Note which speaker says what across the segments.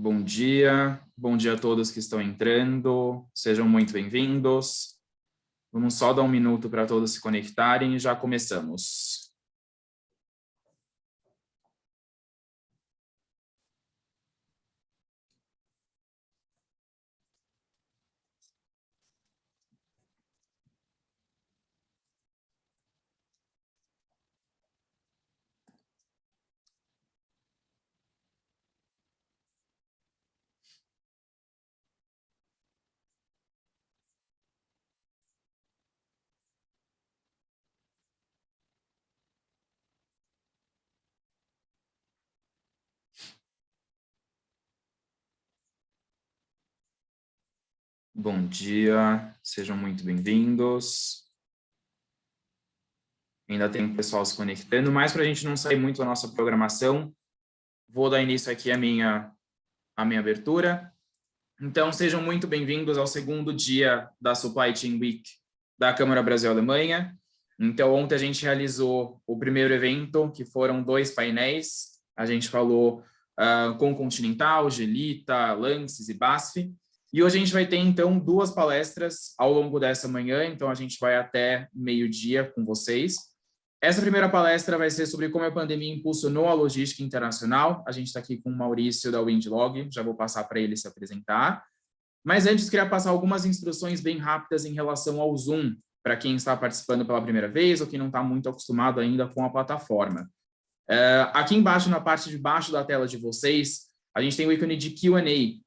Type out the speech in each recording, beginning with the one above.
Speaker 1: Bom dia a todos que estão entrando, sejam muito bem-vindos. Vamos só dar um minuto para todos se conectarem e já começamos. Bom dia, sejam muito bem-vindos. Ainda tem pessoal se conectando, mas para a gente não sair muito da nossa programação, vou dar início aqui à minha abertura. Então, sejam muito bem-vindos ao segundo dia da Supply Chain Week da Câmara Brasil-Alemanha. Então, ontem a gente realizou o primeiro evento, que foram 2 painéis. A gente falou com Continental, Gelita, Lances e BASF. E hoje a gente vai ter, então, 2 palestras ao longo dessa manhã. Então, a gente vai até meio-dia com vocês. Essa primeira palestra vai ser sobre como a pandemia impulsionou a logística internacional. A gente está aqui com o Maurício da Windlog, já vou passar para ele se apresentar. Mas antes, queria passar algumas instruções bem rápidas em relação ao Zoom, para quem está participando pela primeira vez ou quem não está muito acostumado ainda com a plataforma. Aqui embaixo, na parte de baixo da tela de vocês, a gente tem o ícone de Q&A.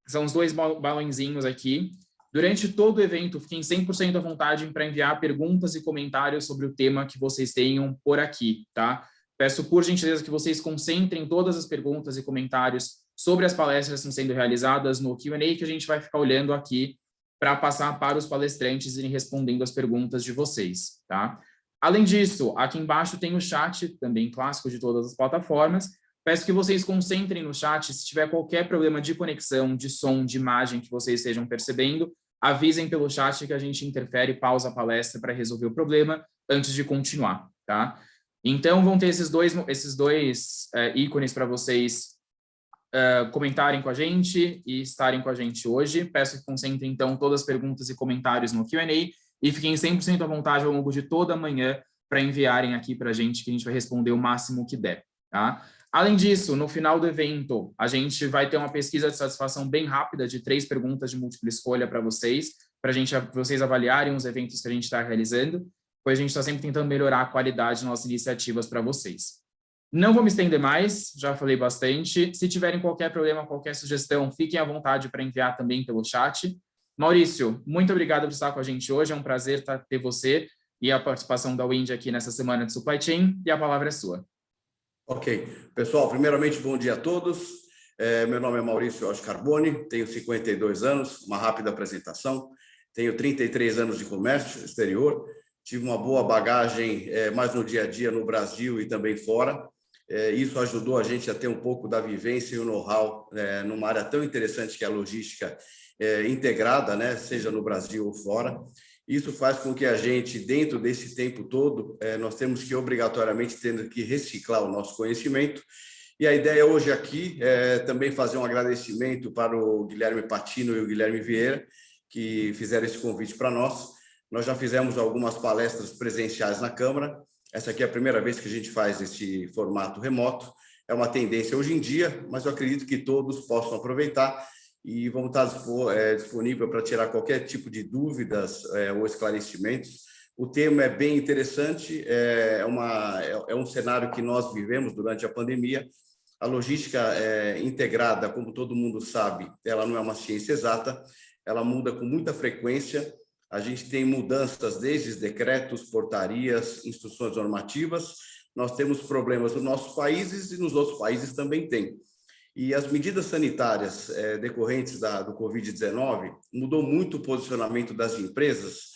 Speaker 1: São os 2 balãozinhos aqui. Durante todo o evento, fiquem 100% à vontade para enviar perguntas e comentários sobre o tema que vocês tenham por aqui, tá? Peço, por gentileza, que vocês concentrem todas as perguntas e comentários sobre as palestras que estão sendo realizadas no Q&A, que a gente vai ficar olhando aqui para passar para os palestrantes irem respondendo as perguntas de vocês, tá? Além disso, aqui embaixo tem o chat, também clássico de todas as plataformas. Peço que vocês concentrem no chat. Se tiver qualquer problema de conexão, de som, de imagem que vocês estejam percebendo, avisem pelo chat que a gente interfere e pausa a palestra para resolver o problema antes de continuar, tá? Então, vão ter esses dois ícones para vocês comentarem com a gente e estarem com a gente hoje. Peço que concentrem, então, todas as perguntas e comentários no Q&A e fiquem 100% à vontade ao longo de toda a manhã para enviarem aqui para a gente, que a gente vai responder o máximo que der, tá? Além disso, no final do evento, a gente vai ter uma pesquisa de satisfação bem rápida de 3 perguntas de múltipla escolha para vocês avaliarem os eventos que a gente está realizando, pois a gente está sempre tentando melhorar a qualidade das nossas iniciativas para vocês. Não vou me estender mais, já falei bastante. Se tiverem qualquer problema, qualquer sugestão, fiquem à vontade para enviar também pelo chat. Maurício, muito obrigado por estar com a gente hoje, é um prazer ter você e a participação da Wind aqui nessa semana de Supply Chain, e a palavra é sua.
Speaker 2: Ok. Pessoal, primeiramente, bom dia a todos. Meu nome é Maurício Jorge Carboni, tenho 52 anos, uma rápida apresentação. Tenho 33 anos de comércio exterior, tive uma boa bagagem mais no dia a dia no Brasil e também fora. Isso ajudou a gente a ter um pouco da vivência e o know-how numa área tão interessante que é a logística integrada, né, seja no Brasil ou fora. Isso faz com que a gente, dentro desse tempo todo, nós temos que obrigatoriamente ter que reciclar o nosso conhecimento. E a ideia hoje aqui é também fazer um agradecimento para o Guilherme Patino e o Guilherme Vieira, que fizeram esse convite para nós. Nós já fizemos algumas palestras presenciais na Câmara. Essa aqui é a primeira vez que a gente faz esse formato remoto. É uma tendência hoje em dia, mas eu acredito que todos possam aproveitar e vamos estar disponível para tirar qualquer tipo de dúvidas ou esclarecimentos. O tema é bem interessante, é um cenário que nós vivemos durante a pandemia. A logística integrada, como todo mundo sabe, ela não é uma ciência exata, ela muda com muita frequência. A gente tem mudanças desde decretos, portarias, instruções normativas. Nós temos problemas nos nossos países e nos outros países também tem. E as medidas sanitárias decorrentes do Covid-19 mudou muito o posicionamento das empresas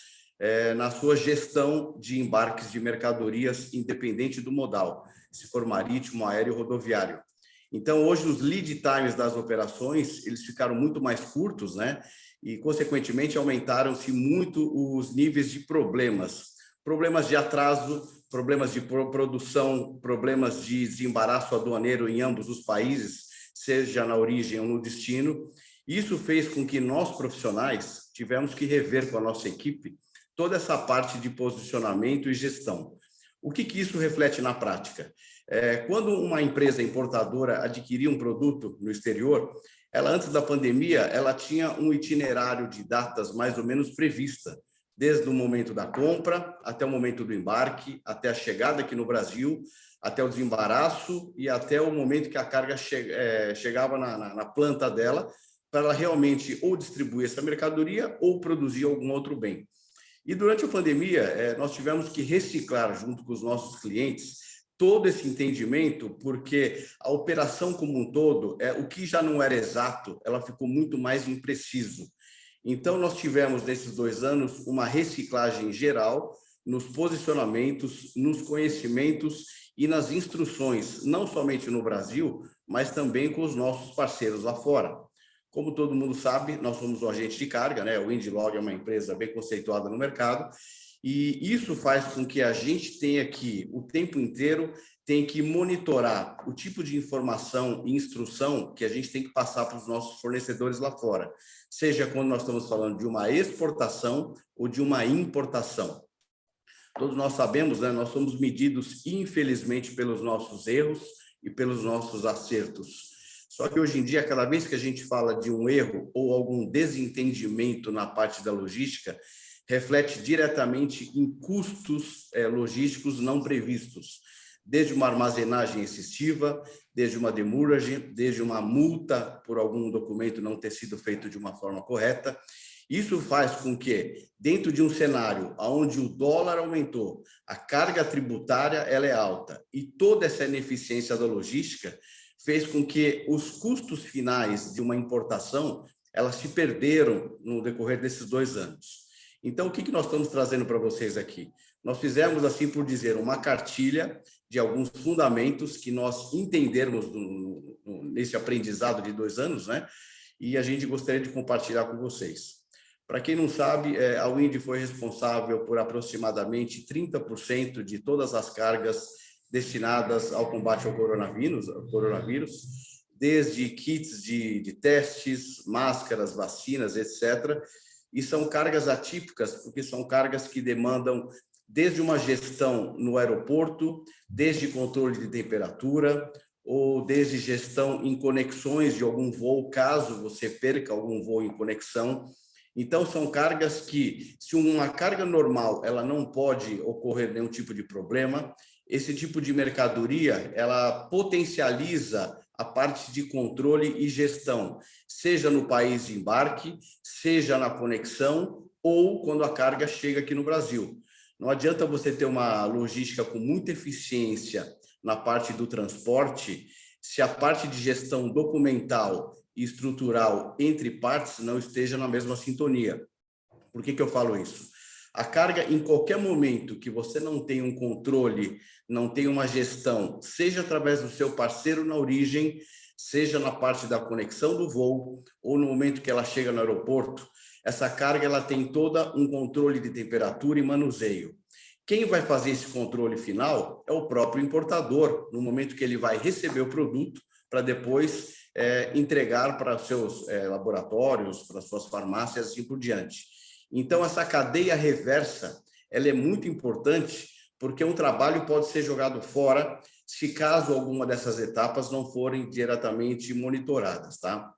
Speaker 2: na sua gestão de embarques de mercadorias, independente do modal, se for marítimo, aéreo ou rodoviário. Então, hoje, os lead times das operações, eles ficaram muito mais curtos, né? E, consequentemente, aumentaram-se muito os níveis de problemas de atraso, problemas de produção, problemas de desembaraço aduaneiro em ambos os países, seja na origem ou no destino. Isso fez com que nós, profissionais, tivemos que rever com a nossa equipe toda essa parte de posicionamento e gestão. O que isso reflete na prática? Quando uma empresa importadora adquiria um produto no exterior, ela, antes da pandemia, ela tinha um itinerário de datas mais ou menos prevista, desde o momento da compra até o momento do embarque, até a chegada aqui no Brasil, até o desembaraço e até o momento que a carga chegava na planta dela, para ela realmente ou distribuir essa mercadoria ou produzir algum outro bem. E durante a pandemia, nós tivemos que reciclar junto com os nossos clientes todo esse entendimento, porque a operação como um todo, o que já não era exato, ela ficou muito mais impreciso. Então, nós tivemos, nesses 2 anos, uma reciclagem geral nos posicionamentos, nos conhecimentos e nas instruções, não somente no Brasil, mas também com os nossos parceiros lá fora. Como todo mundo sabe, nós somos um agente de carga, né? O Indilog é uma empresa bem conceituada no mercado, e isso faz com que a gente tenha que, o tempo inteiro, tem que monitorar o tipo de informação e instrução que a gente tem que passar para os nossos fornecedores lá fora, seja quando nós estamos falando de uma exportação ou de uma importação. Todos nós sabemos, né? Nós somos medidos, infelizmente, pelos nossos erros e pelos nossos acertos. Só que hoje em dia, cada vez que a gente fala de um erro ou algum desentendimento na parte da logística, reflete diretamente em custos logísticos não previstos, desde uma armazenagem excessiva, desde uma demurrage, desde uma multa por algum documento não ter sido feito de uma forma correta. Isso faz com que, dentro de um cenário onde o dólar aumentou, a carga tributária ela é alta e toda essa ineficiência da logística fez com que os custos finais de uma importação elas se perderam no decorrer desses 2 anos. Então, o que nós estamos trazendo para vocês aqui? Nós fizemos, assim por dizer, uma cartilha de alguns fundamentos que nós entendermos nesse aprendizado de 2 anos, né? E a gente gostaria de compartilhar com vocês. Para quem não sabe, a Wind foi responsável por aproximadamente 30% de todas as cargas destinadas ao combate ao coronavírus, desde kits de testes, máscaras, vacinas, etc. E são cargas atípicas, porque são cargas que demandam desde uma gestão no aeroporto, desde controle de temperatura, ou desde gestão em conexões de algum voo, caso você perca algum voo em conexão. Então, são cargas que, se uma carga normal ela não pode ocorrer nenhum tipo de problema, esse tipo de mercadoria, ela potencializa a parte de controle e gestão, seja no país de embarque, seja na conexão, ou quando a carga chega aqui no Brasil. Não adianta você ter uma logística com muita eficiência na parte do transporte, se a parte de gestão documental e estrutural entre partes não esteja na mesma sintonia. Por que eu falo isso? A carga, em qualquer momento que você não tem um controle, não tem uma gestão, seja através do seu parceiro na origem, seja na parte da conexão do voo, ou no momento que ela chega no aeroporto, essa carga ela tem toda um controle de temperatura e manuseio. Quem vai fazer esse controle final é o próprio importador, no momento que ele vai receber o produto, para depois entregar para seus laboratórios, para suas farmácias e assim por diante. Então, essa cadeia reversa, ela é muito importante, porque um trabalho pode ser jogado fora se caso alguma dessas etapas não forem diretamente monitoradas, tá?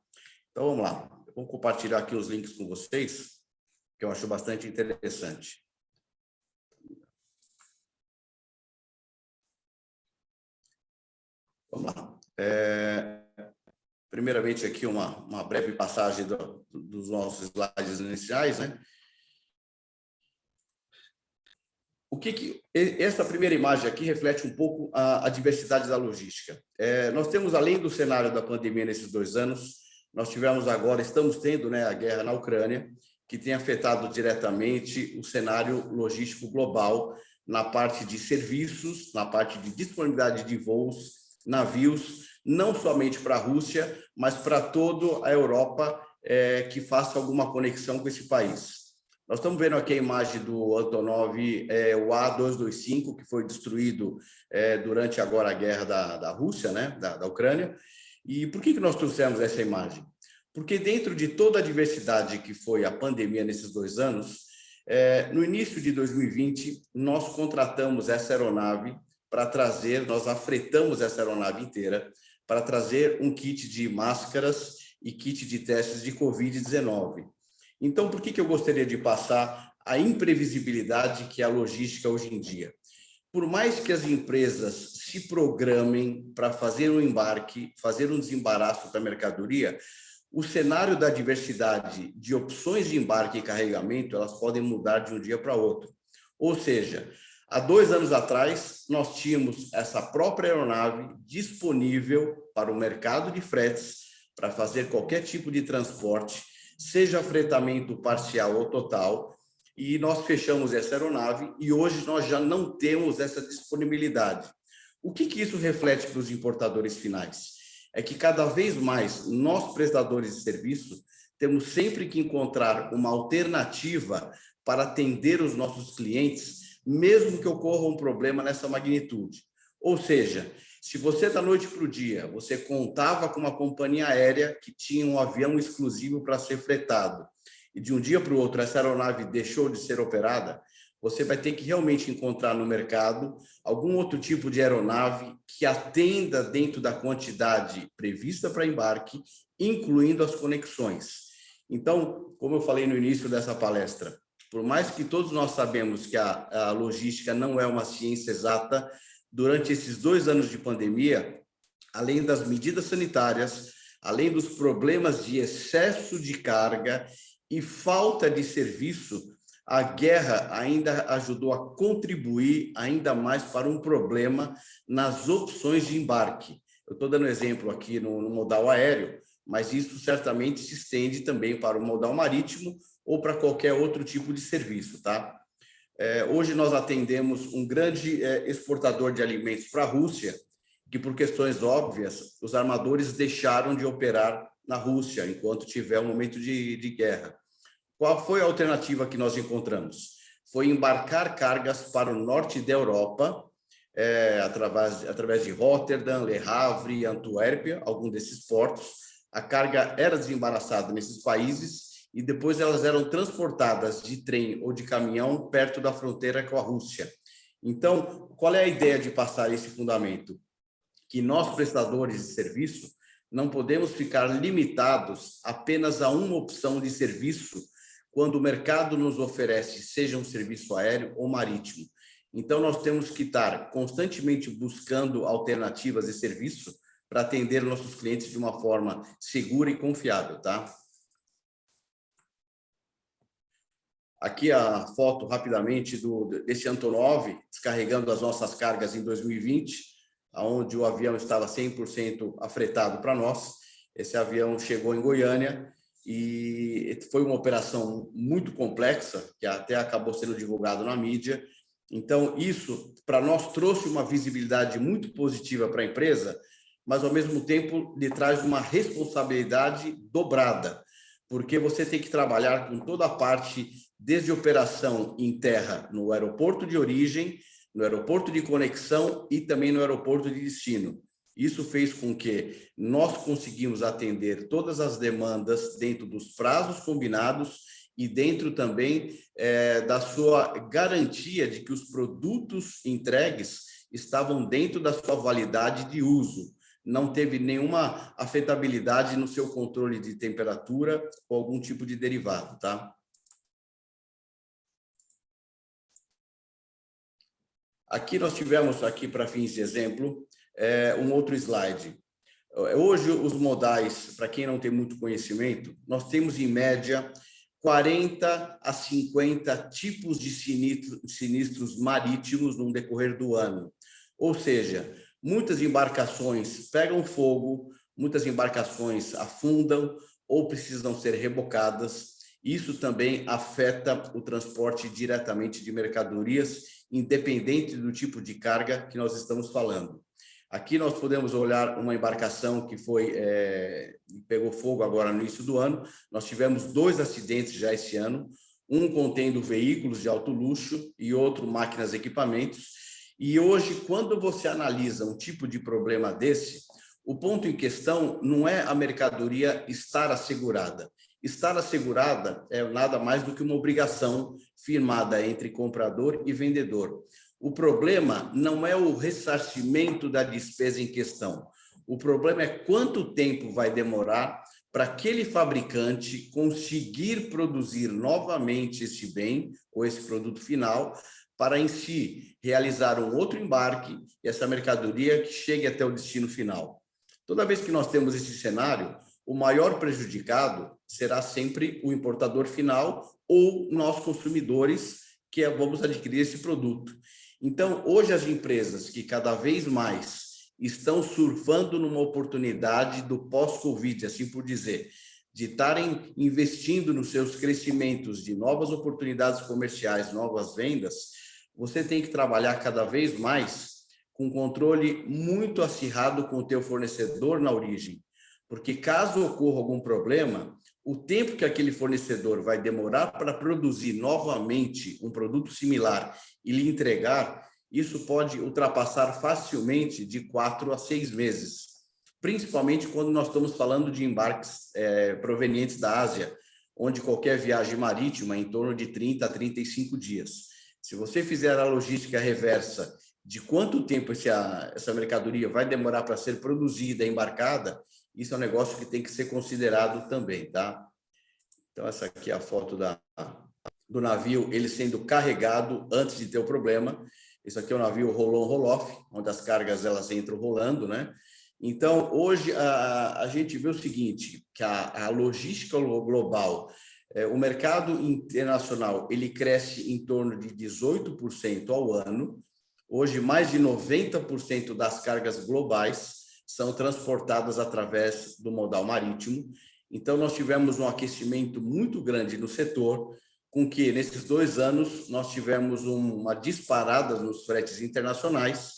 Speaker 2: Então, vamos lá. Eu vou compartilhar aqui os links com vocês, que eu acho bastante interessante. Vamos lá. Primeiramente, aqui uma breve passagem dos nossos slides iniciais, né? Essa primeira imagem aqui reflete um pouco a diversidade da logística. Nós temos, além do cenário da pandemia nesses 2 anos, nós tivemos agora, estamos tendo, né, a guerra na Ucrânia, que tem afetado diretamente o cenário logístico global na parte de serviços, na parte de disponibilidade de voos, navios, não somente para a Rússia, mas para toda a Europa que faça alguma conexão com esse país. Nós estamos vendo aqui a imagem do Antonov, o A225, que foi destruído durante agora a guerra da Rússia, né, da Ucrânia. E por que nós trouxemos essa imagem? Porque dentro de toda a diversidade que foi a pandemia nesses 2 anos, no início de 2020, nós contratamos essa aeronave para trazer, nós afretamos essa aeronave inteira para trazer um kit de máscaras e kit de testes de Covid-19. Então, por que eu gostaria de passar a imprevisibilidade que é a logística hoje em dia? Por mais que as empresas se programem para fazer um embarque, fazer um desembaraço da mercadoria, o cenário da diversidade de opções de embarque e carregamento, elas podem mudar de um dia para outro. Ou seja, há 2 anos atrás, nós tínhamos essa própria aeronave disponível para o mercado de fretes, para fazer qualquer tipo de transporte, seja fretamento parcial ou total, e nós fechamos essa aeronave e hoje nós já não temos essa disponibilidade. O que isso reflete para os importadores finais? É que cada vez mais nós, prestadores de serviço, temos sempre que encontrar uma alternativa para atender os nossos clientes, mesmo que ocorra um problema nessa magnitude. Ou seja, se você da noite para o dia, você contava com uma companhia aérea que tinha um avião exclusivo para ser fretado, e de um dia para o outro essa aeronave deixou de ser operada, você vai ter que realmente encontrar no mercado algum outro tipo de aeronave que atenda dentro da quantidade prevista para embarque, incluindo as conexões. Então, como eu falei no início dessa palestra, por mais que todos nós sabemos que a logística não é uma ciência exata, durante esses 2 anos de pandemia, além das medidas sanitárias, além dos problemas de excesso de carga e falta de serviço, a guerra ainda ajudou a contribuir ainda mais para um problema nas opções de embarque. Eu estou dando exemplo aqui no modal aéreo, mas isso certamente se estende também para o modal marítimo ou para qualquer outro tipo de serviço, tá? Hoje nós atendemos um grande exportador de alimentos para a Rússia, que por questões óbvias, os armadores deixaram de operar na Rússia enquanto tiver um momento de guerra. Qual foi a alternativa que nós encontramos? Foi embarcar cargas para o norte da Europa, através de Rotterdam, Le Havre, Antuérpia, algum desses portos. A carga era desembaraçada nesses países e depois elas eram transportadas de trem ou de caminhão perto da fronteira com a Rússia. Então, qual é a ideia de passar esse fundamento? Que nós, prestadores de serviço, não podemos ficar limitados apenas a uma opção de serviço quando o mercado nos oferece, seja um serviço aéreo ou marítimo. Então, nós temos que estar constantemente buscando alternativas de serviço para atender nossos clientes de uma forma segura e confiável, tá? Aqui a foto, rapidamente, desse Antonov, descarregando as nossas cargas em 2020, onde o avião estava 100% afretado para nós. Esse avião chegou em Goiânia, e foi uma operação muito complexa, que até acabou sendo divulgado na mídia. Então, isso, para nós, trouxe uma visibilidade muito positiva para a empresa, mas, ao mesmo tempo, lhe traz uma responsabilidade dobrada, porque você tem que trabalhar com toda a parte, desde operação em terra, no aeroporto de origem, no aeroporto de conexão e também no aeroporto de destino. Isso fez com que nós conseguimos atender todas as demandas dentro dos prazos combinados e dentro também da sua garantia de que os produtos entregues estavam dentro da sua validade de uso. Não teve nenhuma afetabilidade no seu controle de temperatura ou algum tipo de derivado, tá? Aqui nós tivemos, aqui para fins de exemplo, um outro slide. Hoje, os modais, para quem não tem muito conhecimento, nós temos, em média, 40 a 50 tipos de sinistros marítimos no decorrer do ano. Ou seja, muitas embarcações pegam fogo, muitas embarcações afundam ou precisam ser rebocadas. Isso também afeta o transporte diretamente de mercadorias, independente do tipo de carga que nós estamos falando. Aqui nós podemos olhar uma embarcação que pegou fogo agora no início do ano. Nós tivemos 2 acidentes já esse ano, um contendo veículos de alto luxo e outro máquinas e equipamentos. E hoje, quando você analisa um tipo de problema desse, O ponto em questão não é a mercadoria estar assegurada. Estar assegurada é nada mais do que uma obrigação firmada entre comprador e vendedor. O problema não é o ressarcimento da despesa em questão. O problema é quanto tempo vai demorar para aquele fabricante conseguir produzir novamente esse bem ou esse produto final para em si realizar um outro embarque e essa mercadoria que chegue até o destino final. Toda vez que nós temos esse cenário, o maior prejudicado será sempre o importador final ou nós consumidores que vamos adquirir esse produto. Então, hoje as empresas que cada vez mais estão surfando numa oportunidade do pós-Covid, assim por dizer, de estarem investindo nos seus crescimentos de novas oportunidades comerciais, novas vendas, você tem que trabalhar cada vez mais com controle muito acirrado com o teu fornecedor na origem, porque caso ocorra algum problema, o tempo que aquele fornecedor vai demorar para produzir novamente um produto similar e lhe entregar, isso pode ultrapassar facilmente de 4 a 6 meses, principalmente quando nós estamos falando de embarques provenientes da Ásia, onde qualquer viagem marítima é em torno de 30 a 35 dias. Se você fizer a logística reversa de quanto tempo essa mercadoria vai demorar para ser produzida, embarcada, isso é um negócio que tem que ser considerado também, tá? Então, essa aqui é a foto do navio, ele sendo carregado antes de ter o problema. Isso aqui é um navio roll-on, roll-off, onde as cargas elas entram rolando, né? Então, hoje a gente vê o seguinte, que a logística global, o mercado internacional, ele cresce em torno de 18% ao ano. Hoje, mais de 90% das cargas globais são transportadas através do modal marítimo. Então, nós tivemos um aquecimento muito grande no setor, com que, nesses 2 anos, nós tivemos uma disparada nos fretes internacionais,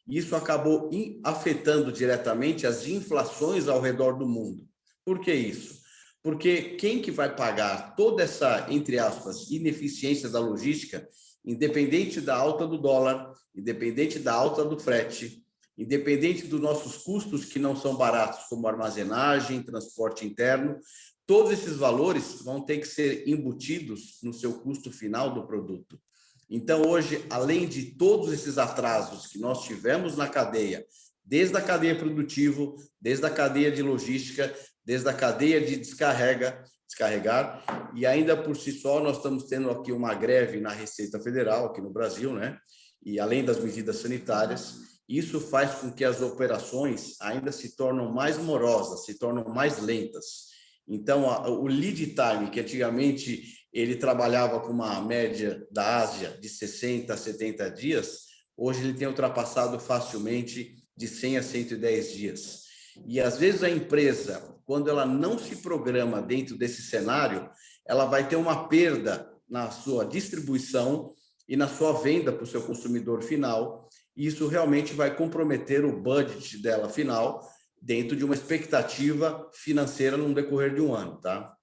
Speaker 2: e isso acabou afetando diretamente as inflações ao redor do mundo. Por que isso? Porque quem que vai pagar toda essa, entre aspas, ineficiência da logística, independente da alta do dólar, independente da alta do frete, independente dos nossos custos que não são baratos, como armazenagem, transporte interno, todos esses valores vão ter que ser embutidos no seu custo final do produto. Então, hoje, além de todos esses atrasos que nós tivemos na cadeia, desde a cadeia produtiva, desde a cadeia de logística, desde a cadeia de descarregar, e ainda por si só nós estamos tendo aqui uma greve na Receita Federal, aqui no Brasil, né? E além das medidas sanitárias, isso faz com que as operações ainda se tornem mais morosas, se tornam mais lentas. Então, o lead time, que antigamente ele trabalhava com uma média da Ásia de 60 a 70 dias, hoje ele tem ultrapassado facilmente de 100 a 110 dias. E, às vezes, a empresa, quando ela não se programa dentro desse cenário, ela vai ter uma perda na sua distribuição e na sua venda para o seu consumidor final. E isso realmente vai comprometer o budget dela final dentro de uma expectativa financeira no decorrer de um ano, tá?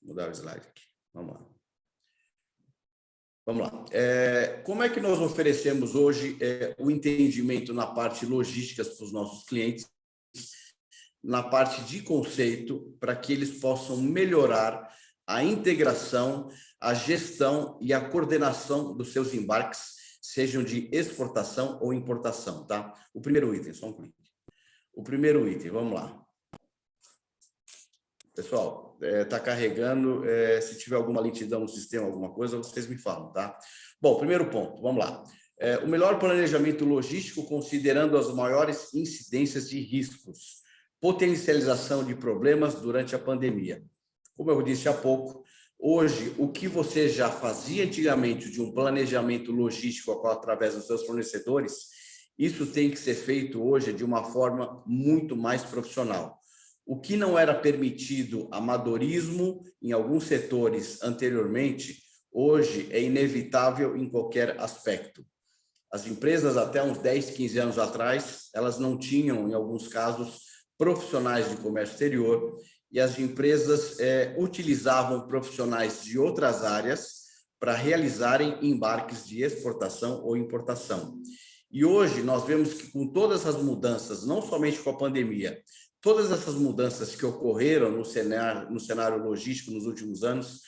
Speaker 2: Vou mudar o slide aqui. Vamos lá. Vamos lá. Como é que nós oferecemos hoje o entendimento na parte logística para os nossos clientes, na parte de conceito, para que eles possam melhorar a integração, a gestão e a coordenação dos seus embarques, sejam de exportação ou importação, tá? O primeiro item, só um clique. O primeiro item, vamos lá. Pessoal, está carregando, se tiver alguma lentidão no sistema, alguma coisa, vocês me falam, tá? Bom, primeiro ponto, vamos lá. O melhor planejamento logístico considerando as maiores incidências de riscos, potencialização de problemas durante a pandemia. Como eu disse há pouco, hoje, o que você já fazia antigamente de um planejamento logístico através dos seus fornecedores, isso tem que ser feito hoje de uma forma muito mais profissional. O que não era permitido amadorismo em alguns setores anteriormente, hoje é inevitável em qualquer aspecto. As empresas, até uns 10, 15 anos atrás, elas não tinham, em alguns casos, profissionais de comércio exterior, e as empresas utilizavam profissionais de outras áreas para realizarem embarques de exportação ou importação. E hoje nós vemos que com todas as mudanças, não somente com a pandemia, todas essas mudanças que ocorreram no cenário logístico nos últimos anos,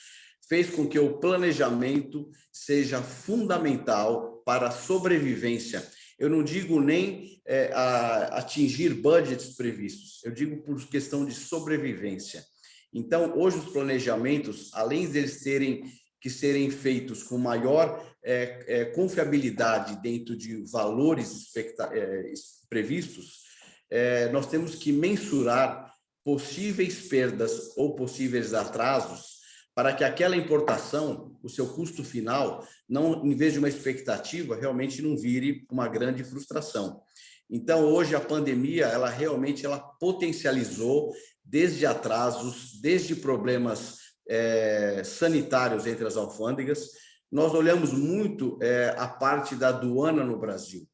Speaker 2: fez com que o planejamento seja fundamental para a sobrevivência. Eu não digo nem atingir budgets previstos, eu digo por questão de sobrevivência. Então, hoje os planejamentos, além deles terem que serem feitos com maior confiabilidade dentro de valores previstos, nós temos que mensurar possíveis perdas ou possíveis atrasos para que aquela importação, o seu custo final, não, em vez de uma expectativa, realmente não vire uma grande frustração. Então, hoje, a pandemia, ela realmente potencializou desde atrasos, desde problemas sanitários entre as alfândegas. Nós olhamos muito a parte da aduana no Brasil,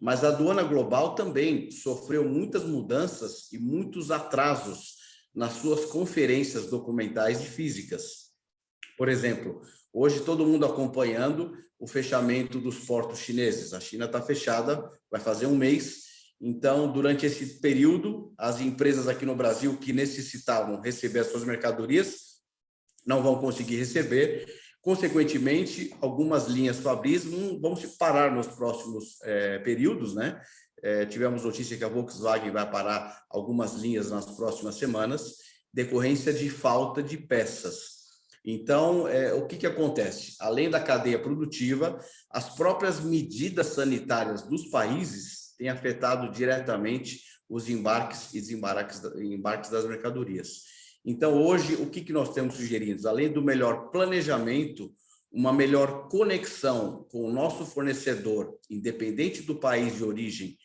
Speaker 2: mas a aduana global também sofreu muitas mudanças e muitos atrasos nas suas conferências documentais e físicas. Por exemplo, hoje todo mundo acompanhando o fechamento dos portos chineses. A China está fechada, vai fazer um mês. Então, durante esse período, as empresas aqui no Brasil que necessitavam receber as suas mercadorias não vão conseguir receber. Consequentemente, algumas linhas fabris vão se parar nos próximos períodos, né? Tivemos notícia que a Volkswagen vai parar algumas linhas nas próximas semanas, decorrência de falta de peças. Então, o que acontece? Além da cadeia produtiva, as próprias medidas sanitárias dos países têm afetado diretamente os embarques e desembarques das mercadorias. Então, hoje, o que nós temos sugerido? Além do melhor planejamento, uma melhor conexão com o nosso fornecedor, independente do país de origem,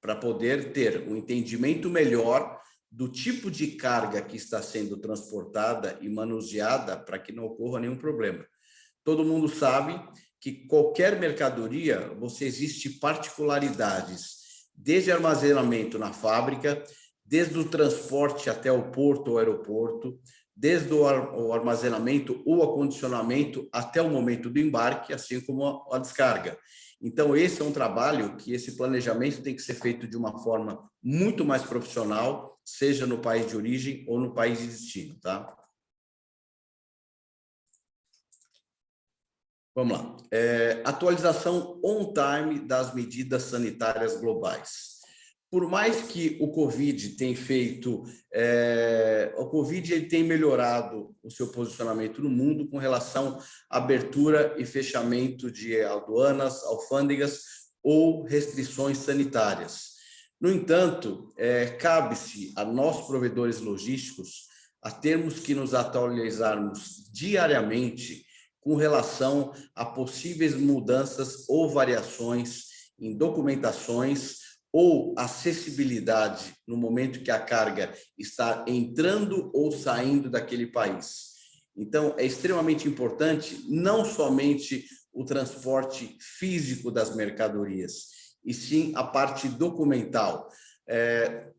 Speaker 2: para poder ter um entendimento melhor do tipo de carga que está sendo transportada e manuseada para que não ocorra nenhum problema. Todo mundo sabe que qualquer mercadoria, existe particularidades, desde armazenamento na fábrica, desde o transporte até o porto ou aeroporto, desde o armazenamento ou acondicionamento até o momento do embarque, assim como a descarga. Então, esse é um trabalho que esse planejamento tem que ser feito de uma forma muito mais profissional, seja no país de origem ou no país de destino, tá? Vamos lá. Atualização on-time das medidas sanitárias globais. Por mais que o Covid tenha feito, o Covid ele tem melhorado o seu posicionamento no mundo com relação à abertura e fechamento de aduanas, alfândegas ou restrições sanitárias. No entanto, cabe-se a nós, provedores logísticos, a termos que nos atualizarmos diariamente com relação a possíveis mudanças ou variações em documentações ou acessibilidade no momento que a carga está entrando ou saindo daquele país. Então, é extremamente importante não somente o transporte físico das mercadorias, e sim a parte documental.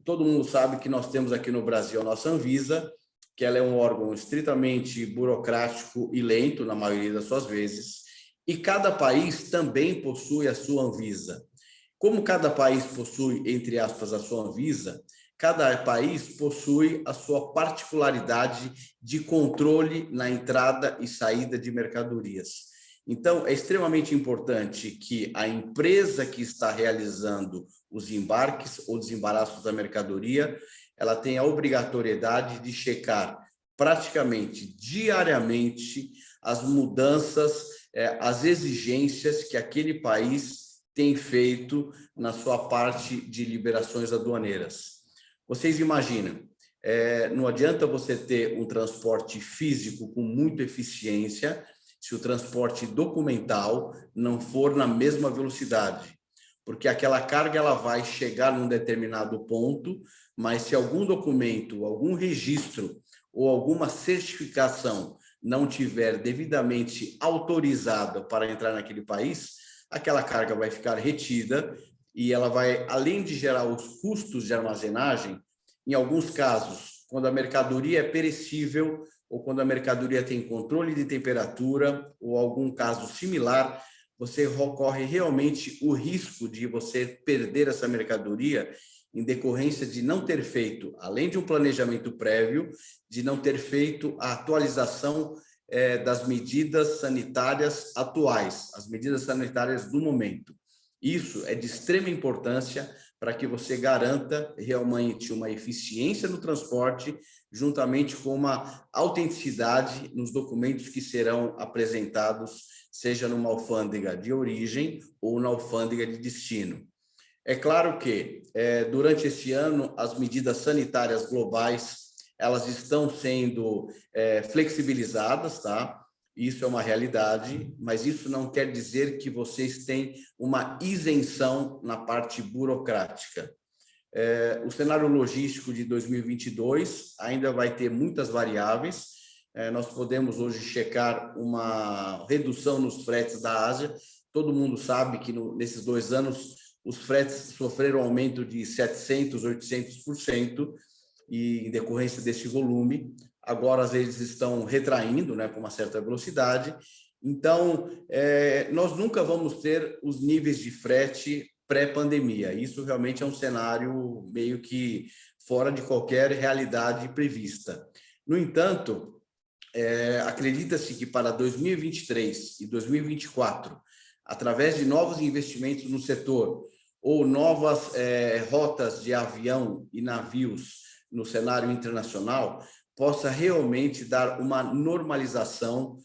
Speaker 2: Todo mundo sabe que nós temos aqui no Brasil a nossa Anvisa, que ela é um órgão estritamente burocrático e lento, na maioria das suas vezes, e cada país também possui a sua Anvisa. Como cada país possui, entre aspas, a sua Anvisa, cada país possui a sua particularidade de controle na entrada e saída de mercadorias. Então, é extremamente importante que a empresa que está realizando os embarques ou desembaraços da mercadoria, ela tenha a obrigatoriedade de checar praticamente diariamente as mudanças, as exigências que aquele país tem feito na sua parte de liberações aduaneiras. Vocês imaginam, não adianta você ter um transporte físico com muita eficiência se o transporte documental não for na mesma velocidade, porque aquela carga ela vai chegar num determinado ponto, mas se algum documento, algum registro ou alguma certificação não tiver devidamente autorizada para entrar naquele país, aquela carga vai ficar retida e ela vai, além de gerar os custos de armazenagem, em alguns casos, quando a mercadoria é perecível ou quando a mercadoria tem controle de temperatura ou algum caso similar, você corre realmente o risco de você perder essa mercadoria em decorrência de não ter feito, além de um planejamento prévio, de não ter feito a atualização das medidas sanitárias atuais, as medidas sanitárias do momento. Isso é de extrema importância para que você garanta realmente uma eficiência no transporte, juntamente com uma autenticidade nos documentos que serão apresentados, seja numa alfândega de origem ou na alfândega de destino. É claro que, durante esse ano, as medidas sanitárias globais, elas estão sendo flexibilizadas, tá? Isso é uma realidade, mas isso não quer dizer que vocês têm uma isenção na parte burocrática. O cenário logístico de 2022 ainda vai ter muitas variáveis. Nós podemos hoje checar uma redução nos fretes da Ásia. Todo mundo sabe que nesses 2 anos os fretes sofreram um aumento de 700%, 800%, e em decorrência desse volume, agora eles estão retraindo, né, com uma certa velocidade. Então, nós nunca vamos ter os níveis de frete pré-pandemia. Isso realmente é um cenário meio que fora de qualquer realidade prevista. No entanto, acredita-se que para 2023 e 2024, através de novos investimentos no setor ou novas rotas de avião e navios no cenário internacional, possa realmente dar uma normalização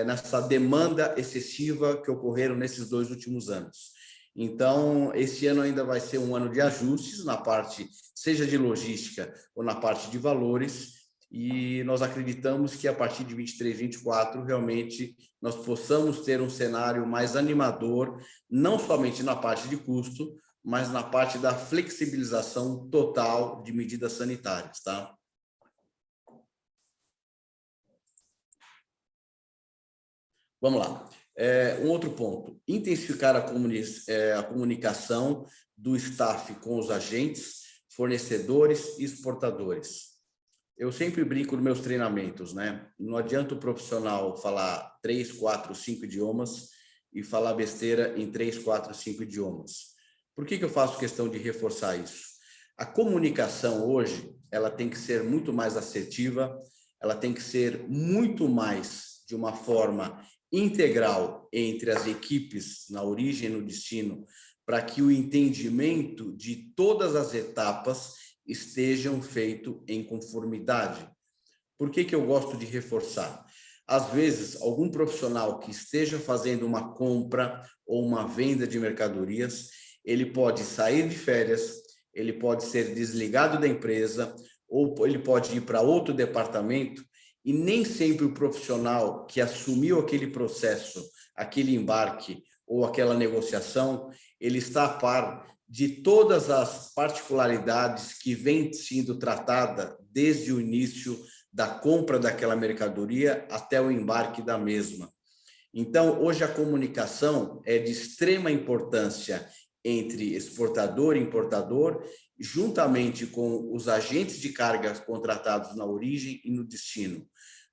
Speaker 2: nessa demanda excessiva que ocorreram nesses 2 últimos anos. Então, esse ano ainda vai ser um ano de ajustes na parte, seja de logística ou na parte de valores, e nós acreditamos que a partir de 23, 24, realmente nós possamos ter um cenário mais animador, não somente na parte de custo, mas na parte da flexibilização total de medidas sanitárias, tá? Vamos lá. Um outro ponto, intensificar a comunicação do staff com os agentes, fornecedores e exportadores. Eu sempre brinco nos meus treinamentos, né? Não adianta o profissional falar 3, 4, 5 idiomas e falar besteira em 3, 4, 5 idiomas. Por que eu faço questão de reforçar isso? A comunicação hoje, ela tem que ser muito mais assertiva, ela tem que ser muito mais de uma forma integral entre as equipes na origem e no destino, para que o entendimento de todas as etapas estejam feito em conformidade. Por que eu gosto de reforçar? Às vezes, algum profissional que esteja fazendo uma compra ou uma venda de mercadorias, ele pode sair de férias, ele pode ser desligado da empresa, ou ele pode ir para outro departamento, e nem sempre o profissional que assumiu aquele processo, aquele embarque ou aquela negociação, ele está a par de todas as particularidades que vêm sendo tratada desde o início da compra daquela mercadoria até o embarque da mesma. Então, hoje a comunicação é de extrema importância entre exportador e importador, juntamente com os agentes de carga contratados na origem e no destino.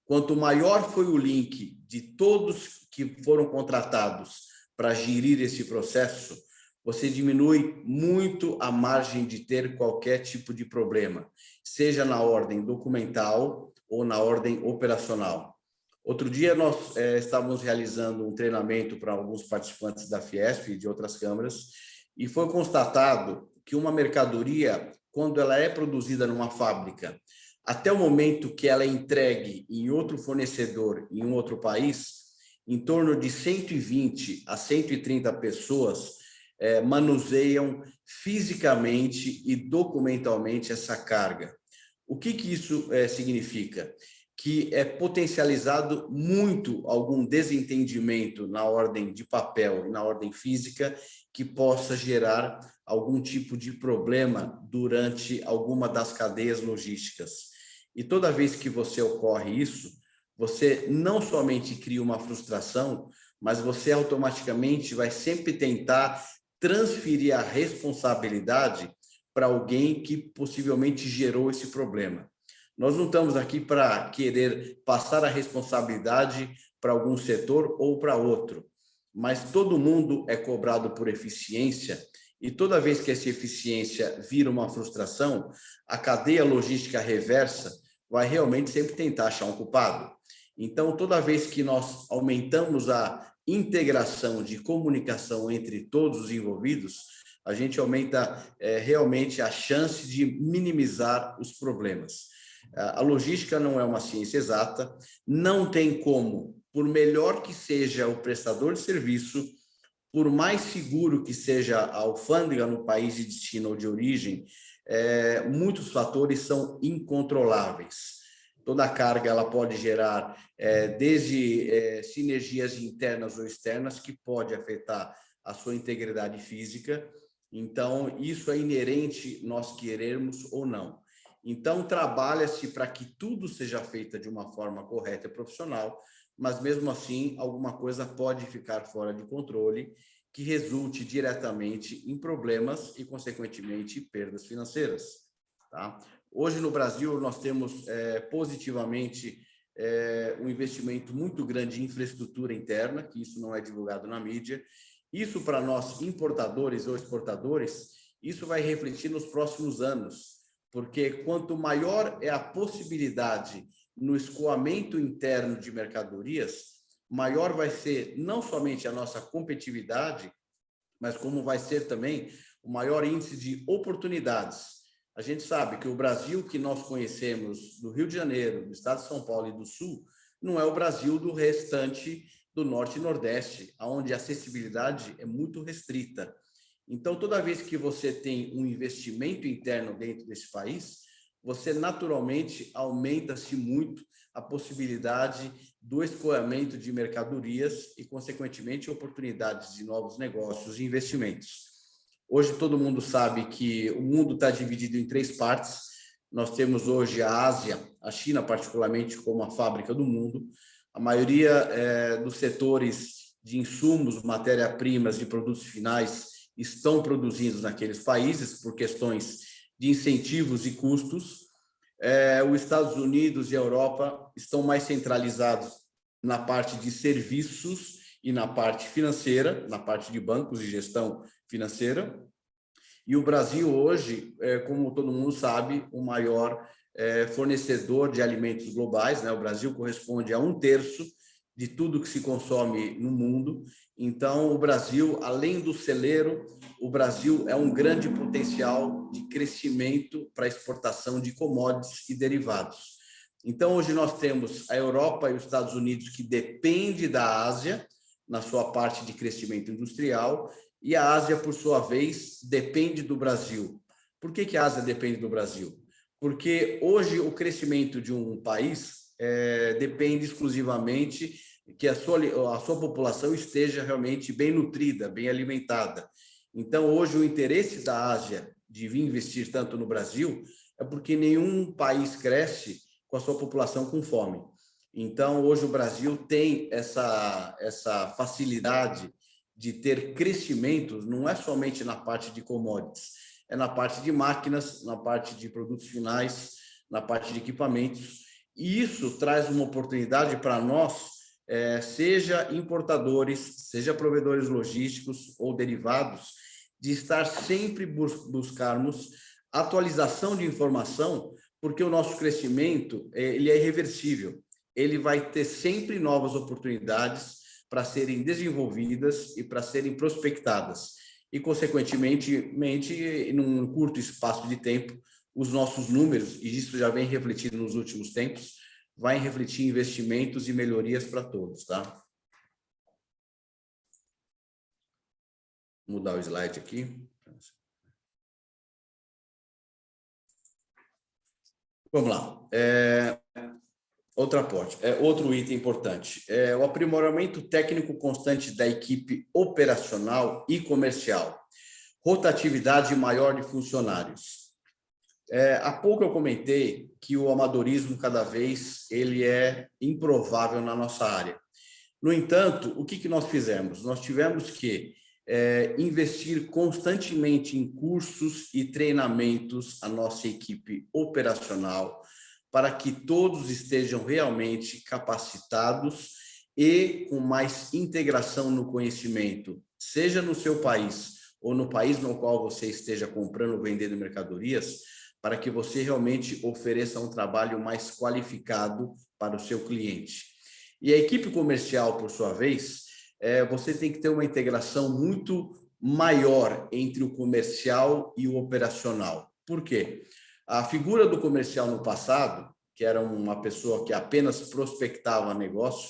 Speaker 2: Quanto maior foi o link de todos que foram contratados para gerir esse processo, você diminui muito a margem de ter qualquer tipo de problema, seja na ordem documental ou na ordem operacional. Outro dia nós estávamos realizando um treinamento para alguns participantes da Fiesp e de outras câmaras, e foi constatado que uma mercadoria, quando ela é produzida numa fábrica, até o momento que ela é entregue em outro fornecedor em um outro país, em torno de 120 a 130 pessoas manuseiam fisicamente e documentalmente essa carga. O que isso significa? Que é potencializado muito algum desentendimento na ordem de papel e na ordem física que possa gerar algum tipo de problema durante alguma das cadeias logísticas. E toda vez que você ocorre isso, você não somente cria uma frustração, mas você automaticamente vai sempre tentar transferir a responsabilidade para alguém que possivelmente gerou esse problema. Nós não estamos aqui para querer passar a responsabilidade para algum setor ou para outro, mas todo mundo é cobrado por eficiência e toda vez que essa eficiência vira uma frustração, a cadeia logística reversa vai realmente sempre tentar achar um culpado. Então, toda vez que nós aumentamos a integração de comunicação entre todos os envolvidos, a gente aumenta realmente a chance de minimizar os problemas. A logística não é uma ciência exata, não tem como, por melhor que seja o prestador de serviço, por mais seguro que seja a alfândega no país de destino ou de origem, muitos fatores são incontroláveis. Toda a carga ela pode gerar desde sinergias internas ou externas que pode afetar a sua integridade física. Então, isso é inerente nós querermos ou não. Então, trabalha-se para que tudo seja feito de uma forma correta e profissional, mas mesmo assim, alguma coisa pode ficar fora de controle, que resulte diretamente em problemas e, consequentemente, perdas financeiras. Tá? Hoje, no Brasil, nós temos positivamente um investimento muito grande em infraestrutura interna, que isso não é divulgado na mídia. Isso, para nós, importadores ou exportadores, isso vai refletir nos próximos anos, porque quanto maior é a possibilidade no escoamento interno de mercadorias, maior vai ser não somente a nossa competitividade, mas como vai ser também o maior índice de oportunidades. A gente sabe que o Brasil que nós conhecemos do Rio de Janeiro, do estado de São Paulo e do Sul, não é o Brasil do restante do Norte e Nordeste, onde a acessibilidade é muito restrita. Então, toda vez que você tem um investimento interno dentro desse país, você naturalmente aumenta-se muito a possibilidade do escoamento de mercadorias e, consequentemente, oportunidades de novos negócios e investimentos. Hoje, todo mundo sabe que o mundo está dividido em 3 partes. Nós temos hoje a Ásia, a China particularmente, como a fábrica do mundo. A maioria dos setores de insumos, matéria-primas e produtos finais estão produzidos naqueles países por questões de incentivos e custos. Os Estados Unidos e a Europa estão mais centralizados na parte de serviços e na parte financeira, na parte de bancos e gestão financeira. E o Brasil hoje, como todo mundo sabe, o maior fornecedor de alimentos globais, né? O Brasil corresponde a 1/3 de tudo que se consome no mundo. Então, o Brasil, além do celeiro, o Brasil é um grande potencial de crescimento para a exportação de commodities e derivados. Então, hoje nós temos a Europa e os Estados Unidos, que depende da Ásia na sua parte de crescimento industrial, e a Ásia, por sua vez, depende do Brasil. Por que a Ásia depende do Brasil? Porque hoje o crescimento de um país depende exclusivamente que a sua população esteja realmente bem nutrida, bem alimentada. Então, hoje, o interesse da Ásia de vir investir tanto no Brasil é porque nenhum país cresce com a sua população com fome. Então, hoje o Brasil tem essa facilidade de ter crescimento, não é somente na parte de commodities, é na parte de máquinas, na parte de produtos finais, na parte de equipamentos. E isso traz uma oportunidade para nós, seja importadores, seja provedores logísticos ou derivados, de estar sempre buscarmos atualização de informação, porque o nosso crescimento ele é irreversível. Ele vai ter sempre novas oportunidades para serem desenvolvidas e para serem prospectadas. E, consequentemente, num curto espaço de tempo, os nossos números, e isso já vem refletido nos últimos tempos, vai refletir investimentos e melhorias para todos, tá? Vou mudar o slide aqui. Vamos lá. Outro item importante, o aprimoramento técnico constante da equipe operacional e comercial, rotatividade maior de funcionários. Há pouco eu comentei que o amadorismo cada vez ele é improvável na nossa área. No entanto, o que nós fizemos? Nós tivemos que investir constantemente em cursos e treinamentos à nossa equipe operacional, para que todos estejam realmente capacitados e com mais integração no conhecimento, seja no seu país ou no país no qual você esteja comprando ou vendendo mercadorias, para que você realmente ofereça um trabalho mais qualificado para o seu cliente. E a equipe comercial, por sua vez, você tem que ter uma integração muito maior entre o comercial e o operacional. Por quê? A figura do comercial no passado, que era uma pessoa que apenas prospectava negócio,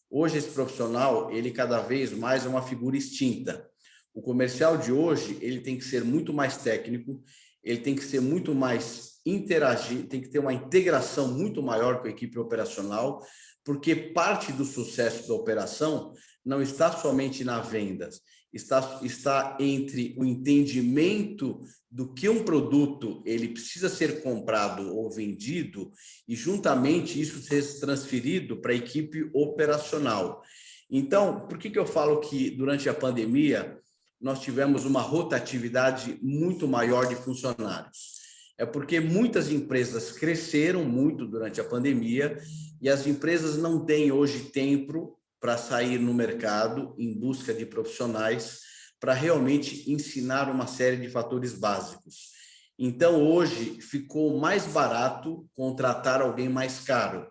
Speaker 2: hoje esse profissional, ele cada vez mais é uma figura extinta. O comercial de hoje, ele tem que ser muito mais técnico, ele tem que ser muito mais interagir, tem que ter uma integração muito maior com a equipe operacional, porque parte do sucesso da operação não está somente na venda, está entre o entendimento do que um produto ele precisa ser comprado ou vendido e juntamente isso ser transferido para a equipe operacional. Então, por que eu falo que durante a pandemia nós tivemos uma rotatividade muito maior de funcionários? É porque muitas empresas cresceram muito durante a pandemia e as empresas não têm hoje tempo para sair no mercado em busca de profissionais para realmente ensinar uma série de fatores básicos. Então, hoje, ficou mais barato contratar alguém mais caro.